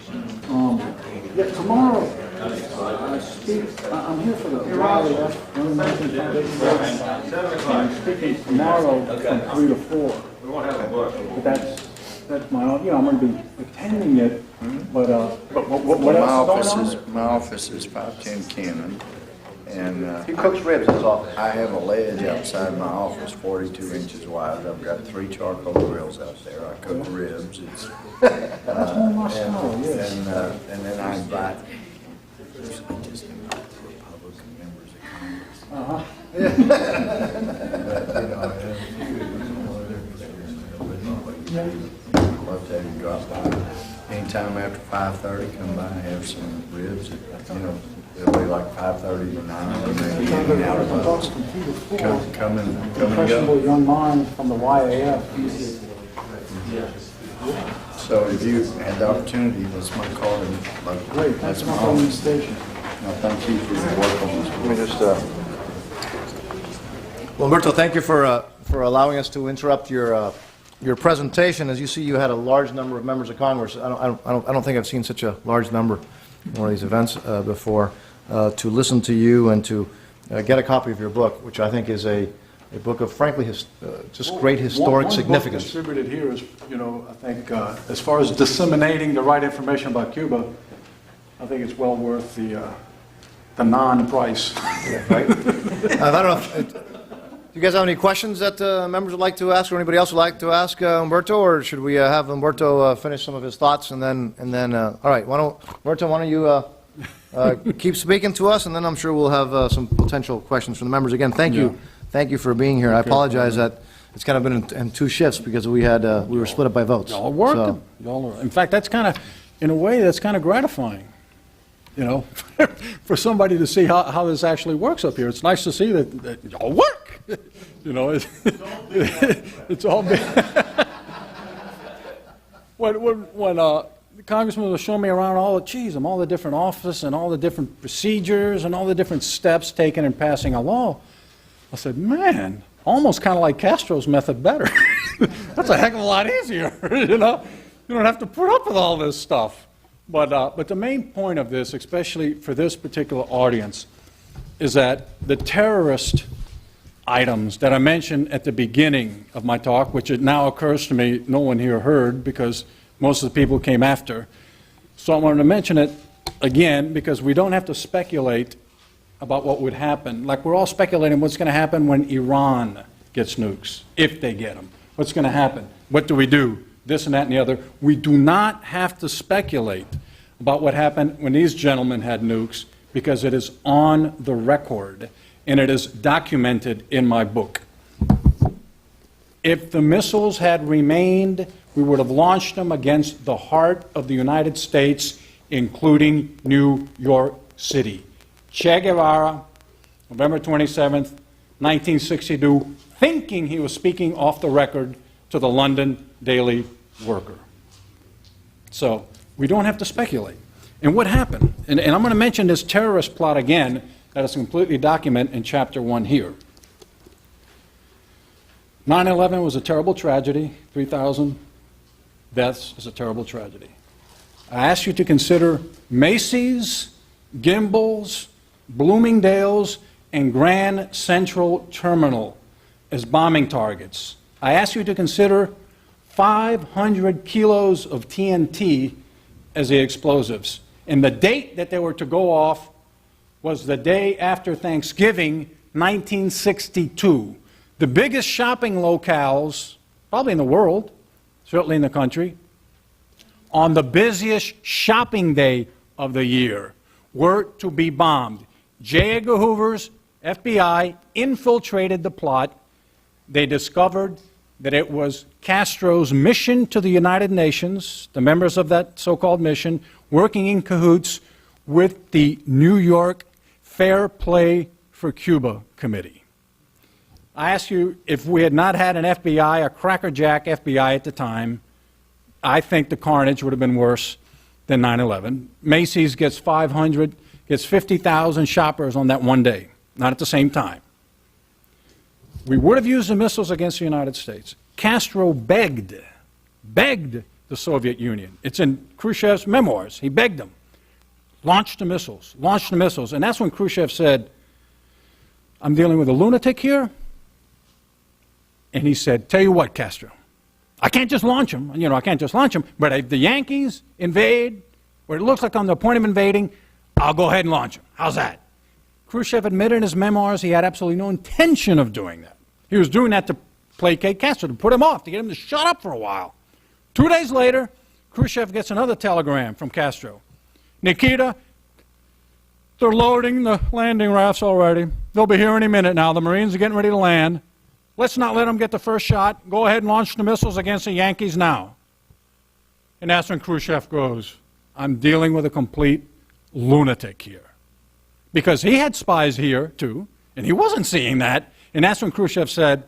Yeah, tomorrow, I speak, I'm here for the rally, that's one of the American Foundation. I'm speaking tomorrow from 3 to 4. We won't have a book. But that's my own, I'm going to be attending it, but what else is going on? My office is 510 Cannon, and he cooks ribs in his office. I have a ledge outside my office, 42 inches wide. I've got 3 charcoal grills out there. I cook ribs. It's and then I invite just invite the Republican members of Congress. I'd love to have you drop by anytime after 5:30. Come by and have some ribs. It'll be like 5:30 to 9, or maybe hanging out about us. Come and Impressionable go. young mind from the YAF. So if you had the opportunity, that's my card. Great, thanks for calling the station. No, thank you for your work on this. Let me just, well, Umberto, thank you for allowing us to interrupt your presentation. As you see, you had a large number of members of Congress. I don't think I've seen such a large number in one of these events before, to listen to you and to get a copy of your book, which I think is a book of, frankly, just great historic significance. One book distributed here is, I think, as far as disseminating the right information about Cuba, I think it's well worth the non-price. Yeah, right? I don't know if, do you guys have any questions that members would like to ask, or anybody else would like to ask Umberto, or should we have Umberto finish some of his thoughts and then all right, Umberto, why don't you keep speaking to us, and then I'm sure we'll have some potential questions from the members. Again, thank you for being here. I apologize that it's kind of been in 2 shifts because we were split up by votes. Y'all are working. In fact, that's kind of, in a way, that's kind of gratifying. For somebody to see how this actually works up here. It's nice to see that y'all work. It's all been. when the congressman was showing me around all the different offices and all the different procedures and all the different steps taken in passing a law, I said, man, almost kind of like Castro's method better. That's a heck of a lot easier. You don't have to put up with all this stuff. But the main point of this, especially for this particular audience, is that the terrorist items that I mentioned at the beginning of my talk, which it now occurs to me no one here heard because most of the people came after. So I wanted to mention it again because we don't have to speculate about what would happen. Like we're all speculating what's going to happen when Iran gets nukes, if they get them. What's going to happen? What do we do? This and that and the other. We do not have to speculate about what happened when these gentlemen had nukes because it is on the record and it is documented in my book. If the missiles had remained, we would have launched them against the heart of the United States, including New York City. Che Guevara, November 27th, 1962, thinking he was speaking off the record to the London Daily Worker. So we don't have to speculate. And what happened? And I'm going to mention this terrorist plot again that is completely documented in Chapter 1 here. 9/11 was a terrible tragedy. 3,000 deaths is a terrible tragedy. I ask you to consider Macy's, Gimbel's, Bloomingdale's, and Grand Central Terminal as bombing targets. I ask you to consider 500 kilos of TNT as the explosives. And the date that they were to go off was the day after Thanksgiving, 1962. The biggest shopping locales, probably in the world, certainly in the country, on the busiest shopping day of the year, were to be bombed. J. Edgar Hoover's FBI infiltrated the plot. They discovered that it was Castro's mission to the United Nations, the members of that so-called mission, working in cahoots with the New York Fair Play for Cuba Committee. I ask you, if we had not had an FBI, a crackerjack FBI at the time, I think the carnage would have been worse than 9/11. Macy's gets 50,000 shoppers on that one day, not at the same time. We would have used the missiles against the United States. Castro begged the Soviet Union. It's in Khrushchev's memoirs. He begged them. Launch the missiles. And that's when Khrushchev said, I'm dealing with a lunatic here. And he said, tell you what, Castro, I can't just launch them. But if the Yankees invade, or it looks like on the point of invading, I'll go ahead and launch them. How's that? Khrushchev admitted in his memoirs he had absolutely no intention of doing that. He was doing that to placate Castro, to put him off, to get him to shut up for a while. 2 days later, Khrushchev gets another telegram from Castro. Nikita, they're loading the landing rafts already. They'll be here any minute now. The Marines are getting ready to land. Let's not let them get the first shot. Go ahead and launch the missiles against the Yankees now. And that's when Khrushchev goes, I'm dealing with a complete lunatic here. Because he had spies here, too, and he wasn't seeing that. And that's when Khrushchev said,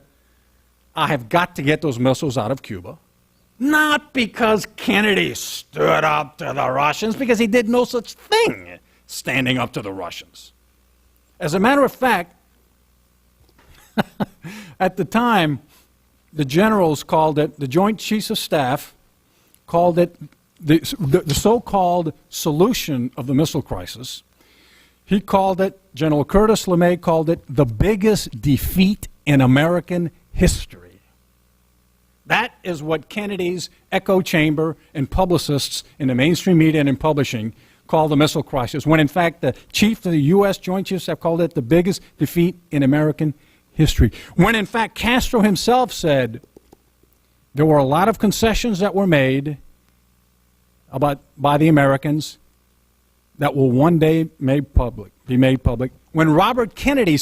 I have got to get those missiles out of Cuba. Not because Kennedy stood up to the Russians, because he did no such thing standing up to the Russians. As a matter of fact, at the time, the generals called it, the Joint Chiefs of Staff called it the so-called solution of the missile crisis. He called it, General Curtis LeMay called it, the biggest defeat in American history. That is what Kennedy's echo chamber and publicists in the mainstream media and in publishing call the missile crisis, when in fact the chief of the U.S. Joint Chiefs Staff called it the biggest defeat in American history. When in fact Castro himself said there were a lot of concessions that were made by the Americans that will one day be made public. When Robert Kennedy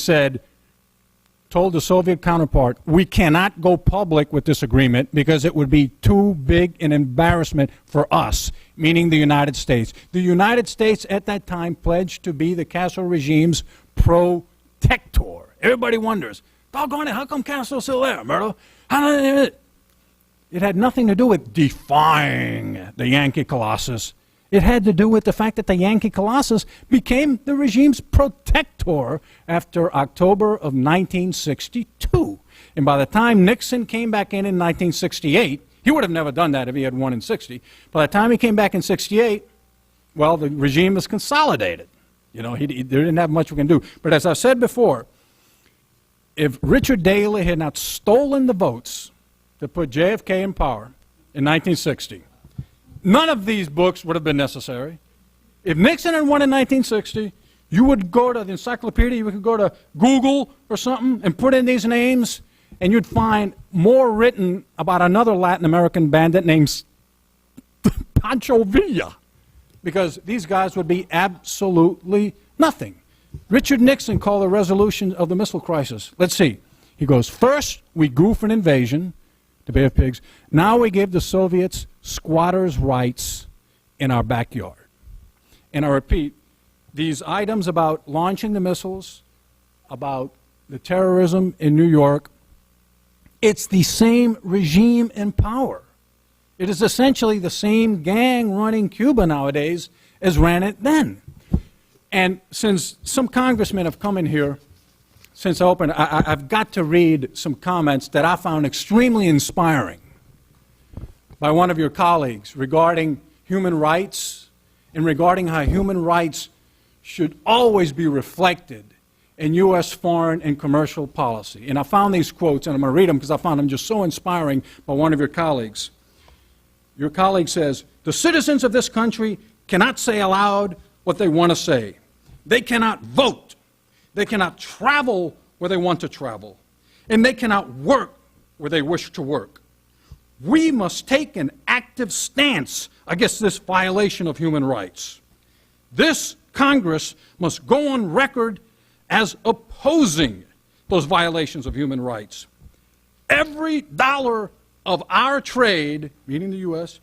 told the Soviet counterpart, we cannot go public with this agreement because it would be too big an embarrassment for us, meaning the United States. The United States at that time pledged to be the Castro regime's protector. Everybody wonders, doggone it, how come Castro's still there, Myrtle? It had nothing to do with defying the Yankee Colossus. It had to do with the fact that the Yankee Colossus became the regime's protector after October of 1962. And by the time Nixon came back in 1968, he would have never done that if he had won in 60. By the time he came back in 68, well, the regime was consolidated. There didn't have much we can do. But as I said before, if Richard Daley had not stolen the votes to put JFK in power in 1960, none of these books would have been necessary. If Nixon had won in 1960, you would go to the encyclopedia, you could go to Google or something and put in these names, and you'd find more written about another Latin American bandit named Pancho Villa, because these guys would be absolutely nothing. Richard Nixon called the resolution of the missile crisis. Let's see. He goes, first, we goof an invasion. the Bay of Pigs. Now we give the Soviets squatters' rights in our backyard. And I repeat, these items about launching the missiles, about the terrorism in New York, it's the same regime in power. It is essentially the same gang running Cuba nowadays as ran it then. And since some congressmen have come in here, since I opened, I've got to read some comments that I found extremely inspiring by one of your colleagues regarding human rights and regarding how human rights should always be reflected in U.S. foreign and commercial policy. And I found these quotes, and I'm going to read them because I found them just so inspiring by one of your colleagues. Your colleague says, "The citizens of this country cannot say aloud what they want to say. They cannot vote. They cannot travel where they want to travel. And they cannot work where they wish to work. We must take an active stance against this violation of human rights. This Congress must go on record as opposing those violations of human rights. Every dollar of our trade, meaning the U.S.,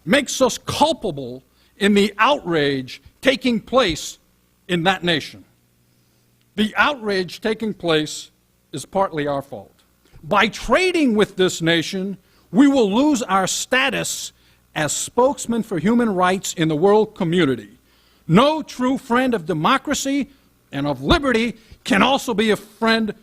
makes us culpable in the outrage taking place in that nation. The outrage taking place is partly our fault. By trading with this nation, we will lose our status as spokesman for human rights in the world community. No true friend of democracy and of liberty can also be a friend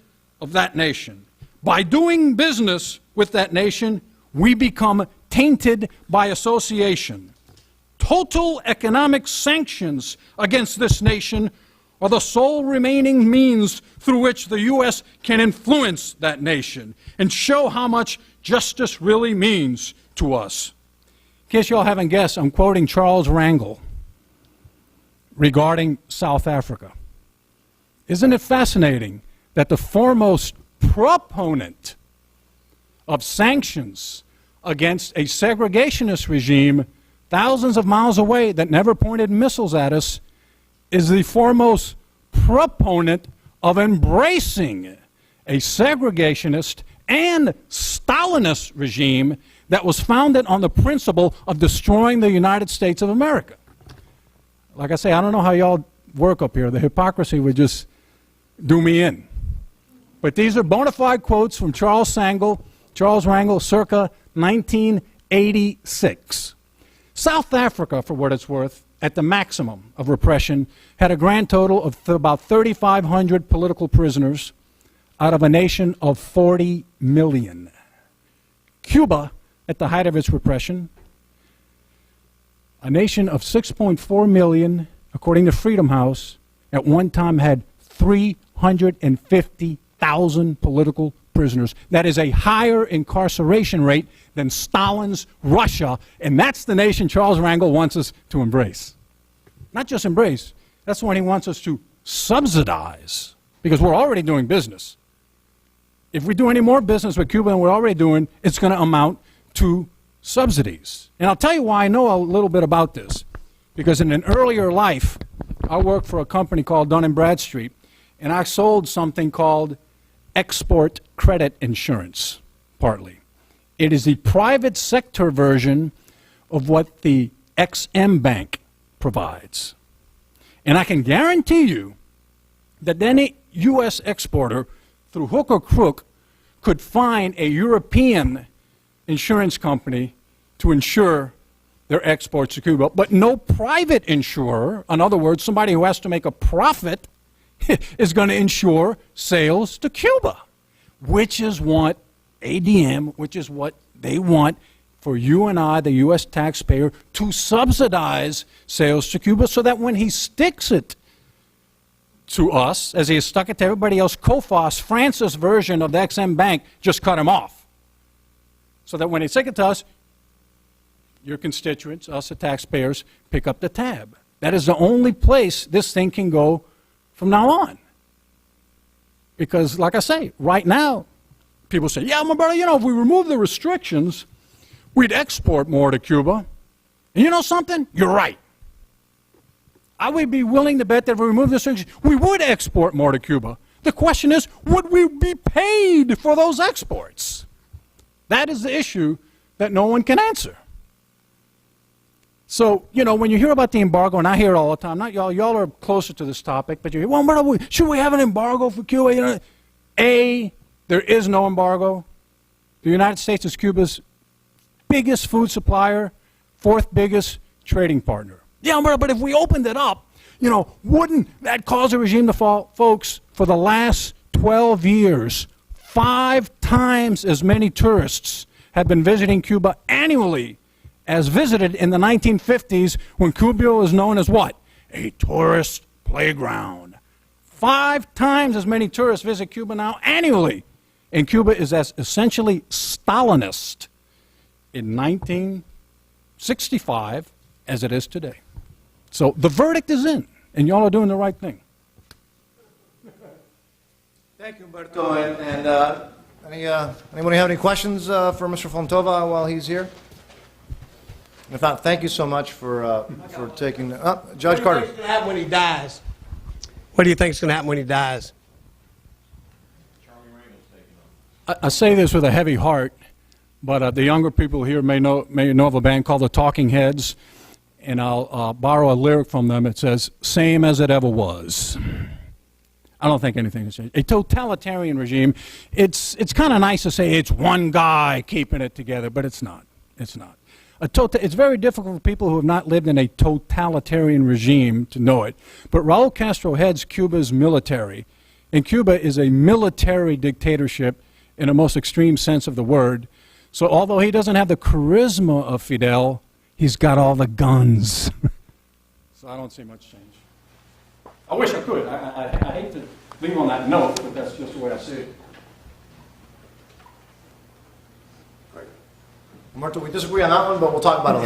of that nation. By doing business with that nation, we become tainted by association. Total economic sanctions against this nation are the sole remaining means through which the U.S. can influence that nation and show how much justice really means to us." In case you all haven't guessed, I'm quoting Charles Rangel regarding South Africa. Isn't it fascinating that the foremost proponent of sanctions against a segregationist regime thousands of miles away that never pointed missiles at us is the foremost proponent of embracing a segregationist and Stalinist regime that was founded on the principle of destroying the United States of America? Like I say, I don't know how y'all work up here. The hypocrisy would just do me in. But these are bona fide quotes from Charles Rangel, circa 1986. South Africa, for what it's worth, at the maximum of repression, had a grand total of about 3,500 political prisoners out of a nation of 40 million. Cuba, at the height of its repression, a nation of 6.4 million, according to Freedom House, at one time had 350,000 political prisoners. That is a higher incarceration rate than Stalin's Russia, and that's the nation Charles Rangel wants us to embrace. Not just embrace, that's the one he wants us to subsidize, because we're already doing business. If we do any more business with Cuba than we're already doing, it's going to amount to subsidies. And I'll tell you why I know a little bit about this. Because in an earlier life, I worked for a company called Dun & Bradstreet, and I sold something called export credit insurance, partly. It is the private sector version of what the XM Bank provides. And I can guarantee you that any U.S. exporter, through hook or crook, could find a European insurance company to insure their exports to Cuba. But no private insurer, in other words, somebody who has to make a profit, is going to insure sales to Cuba, which is what ADM, which is what they want for you and I, the U.S. taxpayer, to subsidize sales to Cuba so that when he sticks it to us, as he has stuck it to everybody else, COFAS, France's version of the XM Bank, just cut him off. So that when they stick it to us, your constituents, us the taxpayers, pick up the tab. That is the only place this thing can go from now on. Because, like I say, right now, people say, yeah, my brother, you know, if we remove the restrictions, we'd export more to Cuba. And you know something? You're right. I would be willing to bet that if we remove the restrictions, we would export more to Cuba. The question is, would we be paid for those exports? That is the issue that no one can answer. So, you know, when you hear about the embargo, and I hear it all the time, not y'all, y'all are closer to this topic, but you hear, well, should we have an embargo for Cuba? You know, A, there is no embargo. The United States is Cuba's biggest food supplier, fourth biggest trading partner. Yeah, but if we opened it up, you know, wouldn't that cause the regime to fall? Folks, for the last 12 years, 5 times as many tourists have been visiting Cuba annually as visited in the 1950s, when Cuba was known as what? A tourist playground. 5 times as many tourists visit Cuba now annually. And Cuba is as essentially Stalinist in 1965 as it is today. So the verdict is in, and y'all are doing the right thing. Thank you, Humberto. Anybody have any questions for Mr. Fontova while he's here? If not, thank you so much for taking... Judge Carter. What do you think is going to happen when he dies? What do you think is going to happen when he dies? I say this with a heavy heart, but the younger people here may know of a band called the Talking Heads, and I'll borrow a lyric from them. It says, "Same as it ever was." I don't think anything has changed. A totalitarian regime, it's kind of nice to say it's one guy keeping it together, but it's not. It's not. It's very difficult for people who have not lived in a totalitarian regime to know it. But Raul Castro heads Cuba's military, and Cuba is a military dictatorship in the most extreme sense of the word. So although he doesn't have the charisma of Fidel, he's got all the guns. So I don't see much change. I wish I could. I hate to leave on that note, but that's just the way I see it. Humberto, we disagree on that one, but we'll talk about it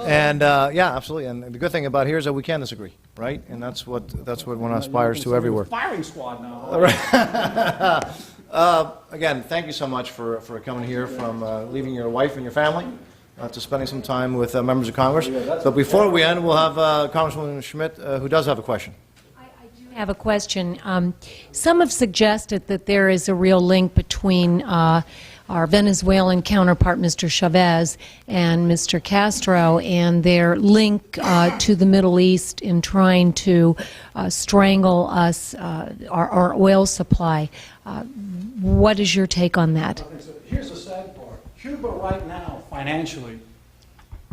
later. Yeah, absolutely. And the good thing about here is that we can disagree, right? And that's what one aspires to everywhere. Firing squad now. Again, thank you so much for coming here, from leaving your wife and your family to spending some time with members of Congress. But before we end, we'll have Congresswoman Schmidt, who does have a question. I do have a question. Some have suggested that there is a real link between our Venezuelan counterpart, Mr. Chavez, and Mr. Castro, and their link to the Middle East in trying to strangle us, our oil supply. What is your take on that? Here's the sad part. Cuba right now, financially,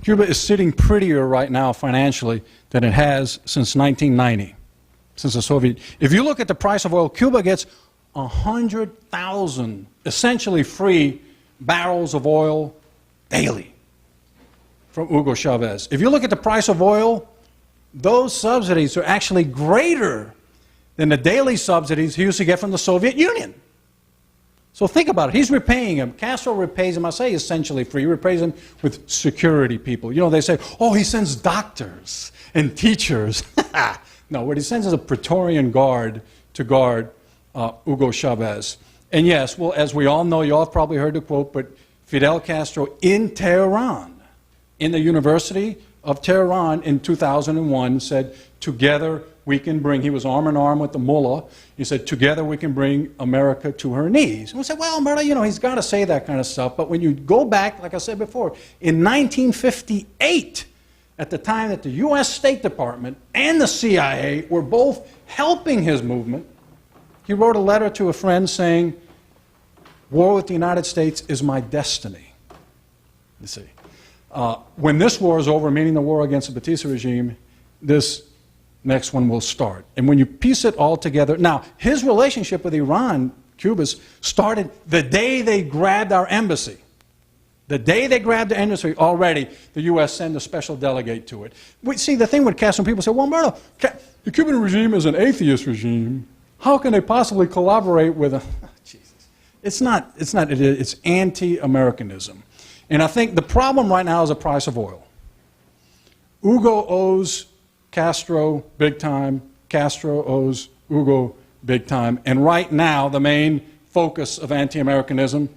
Cuba is sitting prettier right now financially than it has since 1990, since the Soviet. If you look at the price of oil, Cuba gets 100,000 essentially free barrels of oil daily from Hugo Chavez. If you look at the price of oil, those subsidies are actually greater than the daily subsidies he used to get from the Soviet Union. So think about it. He's repaying him. Castro repays him, I say essentially free. He repays him with security people. You know, they say, oh, he sends doctors and teachers. No, what he sends is a Praetorian guard to guard Hugo Chavez. And yes, well, as we all know, you all have probably heard the quote, but Fidel Castro in Tehran, in the University of Tehran in 2001, said, together we can bring, he was arm in arm with the mullah, he said, together we can bring America to her knees. And we said, well, Alberto, you know, he's got to say that kind of stuff. But when you go back, like I said before, in 1958, at the time that the U.S. State Department and the CIA were both helping his movement, he wrote a letter to a friend saying, war with the United States is my destiny. You see. When this war is over, meaning the war against the Batista regime, this next one will start. And when you piece it all together, now, his relationship with Iran, Cuba's, started the day they grabbed our embassy. The day they grabbed the embassy, already the U.S. sent a special delegate to it. See, the thing with Castro, people say, well, Alberto, the Cuban regime is an atheist regime. How can they possibly collaborate with a... Jesus. It's anti-Americanism. And I think the problem right now is the price of oil. Hugo owes Castro big time. Castro owes Hugo big time. And right now, the main focus of anti-Americanism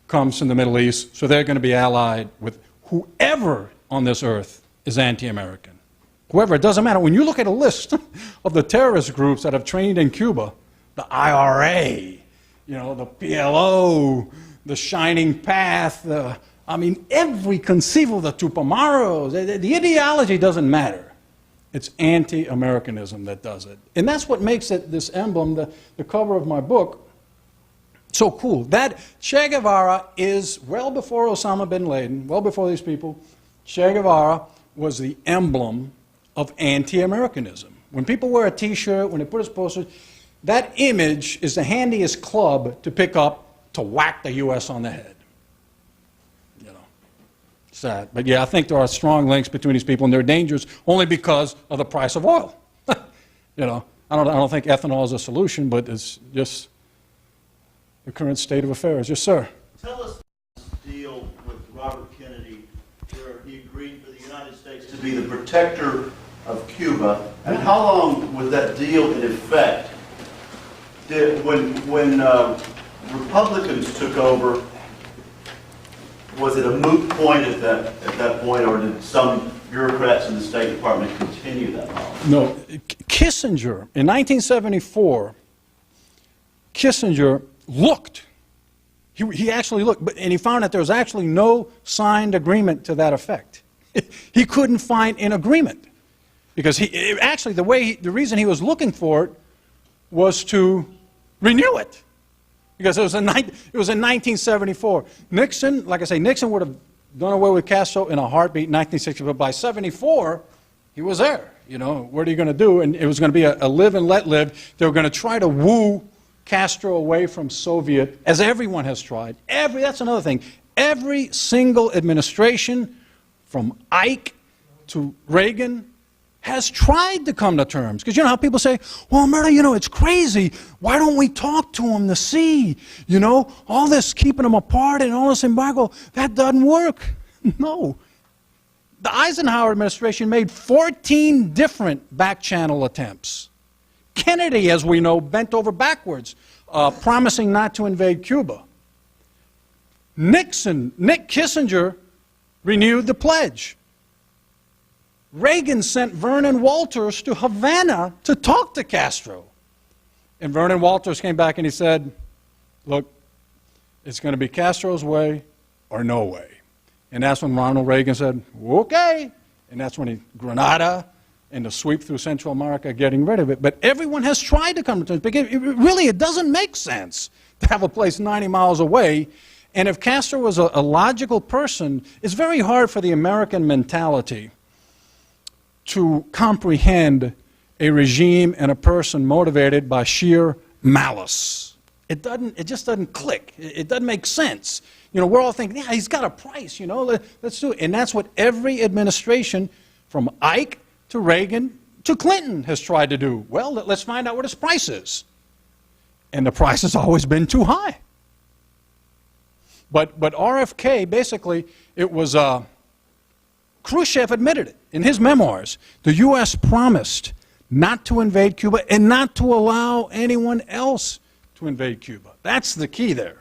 comes from the Middle East, so they're going to be allied with whoever on this earth is anti-American. Whoever, it doesn't matter. When you look at a list of the terrorist groups that have trained in Cuba, the IRA, you know, the PLO, the shining path, I mean, every conceivable, the Tupamaros, the ideology doesn't matter. It's anti-Americanism that does it. And that's what makes it, this emblem, the cover of my book, so cool. That Che Guevara is, well before Osama bin Laden, well before these people, Che Guevara was the emblem of anti-Americanism. When people wear a T-shirt, when they put his posters, that image is the handiest club to pick up to whack the U.S. on the head. You know, sad. But yeah, I think there are strong links between these people, and they're dangerous only because of the price of oil. You know, I don't think ethanol is a solution, but it's just the current state of affairs. Yes, sir. Tell us this deal with Robert Kennedy, where he agreed for the United States to be the protector of Cuba, and how long was that deal in effect? When Republicans took over, was it a moot point at that point, or did some bureaucrats in the State Department continue that policy? No, Kissinger, in 1974, Kissinger looked. He actually looked, and he found that there was actually no signed agreement to that effect. He couldn't find an agreement because the reason he was looking for it was to renew it, because it was in 1974. Nixon, like I say, Nixon would have done away with Castro in a heartbeat in 1960, but by 74, he was there. You know, what are you going to do? And it was going to be a live and let live. They were going to try to woo Castro away from Soviet, as everyone has tried. That's another thing. Every single administration, from Ike to Reagan, has tried to come to terms. Because you know how people say, well, Murdo, you know, it's crazy. Why don't we talk to them to see? You know, all this keeping them apart and all this embargo, that doesn't work. No. The Eisenhower administration made 14 different back-channel attempts. Kennedy, as we know, bent over backwards, promising not to invade Cuba. Nick Kissinger renewed the pledge. Reagan sent Vernon Walters to Havana to talk to Castro. And Vernon Walters came back and he said, look, it's going to be Castro's way or no way. And that's when Ronald Reagan said, okay. And that's when Grenada and the sweep through Central America, getting rid of it. But everyone has tried to come to terms, because it doesn't make sense to have a place 90 miles away. And if Castro was a logical person, it's very hard for the American mentality to comprehend a regime and a person motivated by sheer malice. It just doesn't click. It doesn't make sense. You know, we're all thinking, yeah, he's got a price, you know, let's do it. And that's what every administration, from Ike to Reagan to Clinton, has tried to do. Well, let's find out what his price is. And the price has always been too high. But RFK, basically, it was, Khrushchev admitted it in his memoirs. The U.S. promised not to invade Cuba and not to allow anyone else to invade Cuba. That's the key there.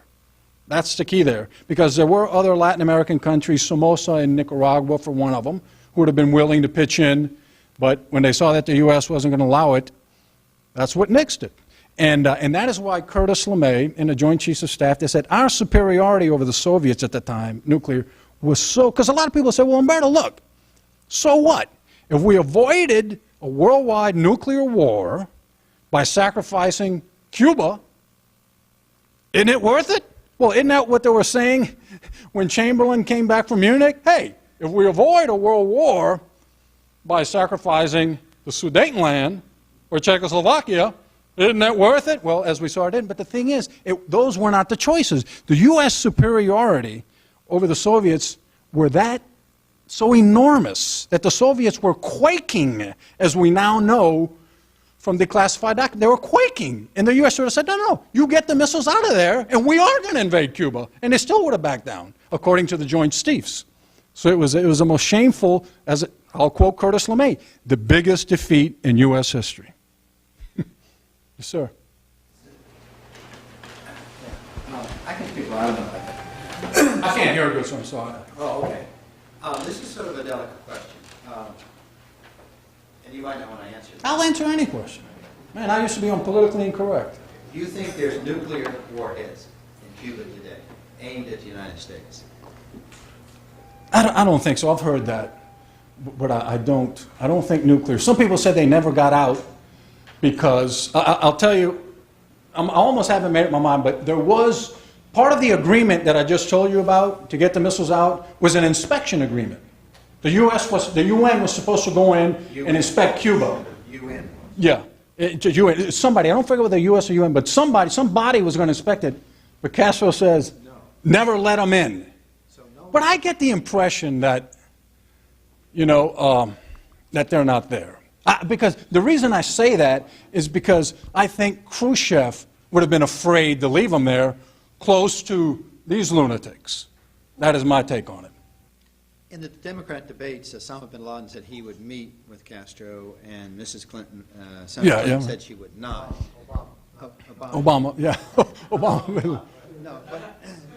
That's the key there. Because there were other Latin American countries, Somoza in Nicaragua for one of them, who would have been willing to pitch in. But when they saw that the U.S. wasn't going to allow it, that's what nixed it. And that is why Curtis LeMay and the Joint Chiefs of Staff, they said our superiority over the Soviets at the time, nuclear, was so, because a lot of people say, well, Umberto, look, so what? If we avoided a worldwide nuclear war by sacrificing Cuba, isn't it worth it? Well, isn't that what they were saying when Chamberlain came back from Munich? Hey, if we avoid a world war by sacrificing the Sudetenland or Czechoslovakia, isn't that worth it? Well, as we saw, it didn't. But the thing is, those were not the choices. The U.S. superiority over the Soviets were that so enormous that the Soviets were quaking, as we now know from declassified documents. They were quaking. And the U.S. sort of said, no, you get the missiles out of there, and we are going to invade Cuba. And they still would have backed down, according to the Joint Chiefs. So it was the most shameful, I'll quote Curtis LeMay, the biggest defeat in U.S. history. Yes, sir. I can speak loud enough. I can't hear good, so I'm sorry. Oh, okay. This is sort of a delicate question, and you might not want to answer this. I'll answer any question. Man, I used to be on politically incorrect. Do you think there's nuclear warheads in Cuba today? aimed at the United States? I don't think so. I've heard that, but I don't think nuclear. Some people said they never got out because I'll tell you, I almost haven't made up my mind, but there was part of the agreement that I just told you about to get the missiles out was an inspection agreement. The UN was supposed to go in and inspect Cuba. UN. Yeah, somebody, I don't forget whether the U.S. or UN, but somebody was going to inspect it, but Castro says, never let them in. But I get the impression that, that they're not there. Because the reason I say that is because I think Khrushchev would have been afraid to leave them there close to these lunatics. That is my take on it. In the Democrat debates, Osama bin Laden said he would meet with Castro, and Mrs. Clinton, Senator Clinton said she would not. Obama, yeah. Obama. No,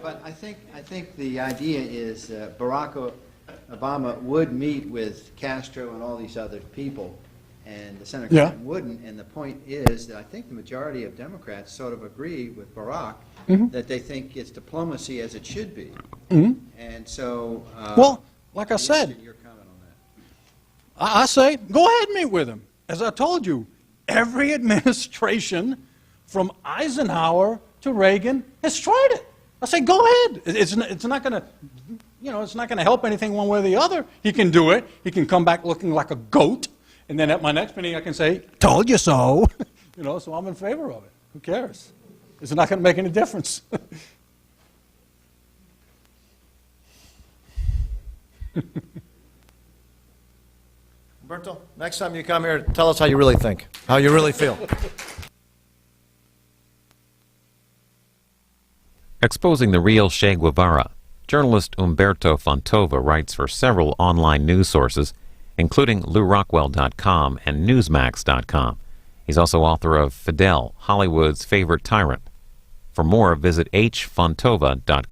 but I think the idea is Barack Obama would meet with Castro and all these other people, and the Senator Clinton wouldn't. And the point is that I think the majority of Democrats sort of agree with Barack that they think it's diplomacy as it should be. And so, well, like I said, your comment on that. I say go ahead and meet with him. As I told you, every administration from Eisenhower to Reagan has tried it. I say go ahead. It's not going to, it's not going to help anything one way or the other. He can do it. He can come back looking like a goat, and then at my next meeting I can say, told you so. So I'm in favor of it. Who cares? It's not going to make any difference. Umberto, next time you come here, tell us how you really think, how you really feel. Exposing the real Che Guevara, journalist Umberto Fontova writes for several online news sources, including LewRockwell.com and Newsmax.com. He's also author of Fidel, Hollywood's Favorite Tyrant. For more, visit hfontova.com.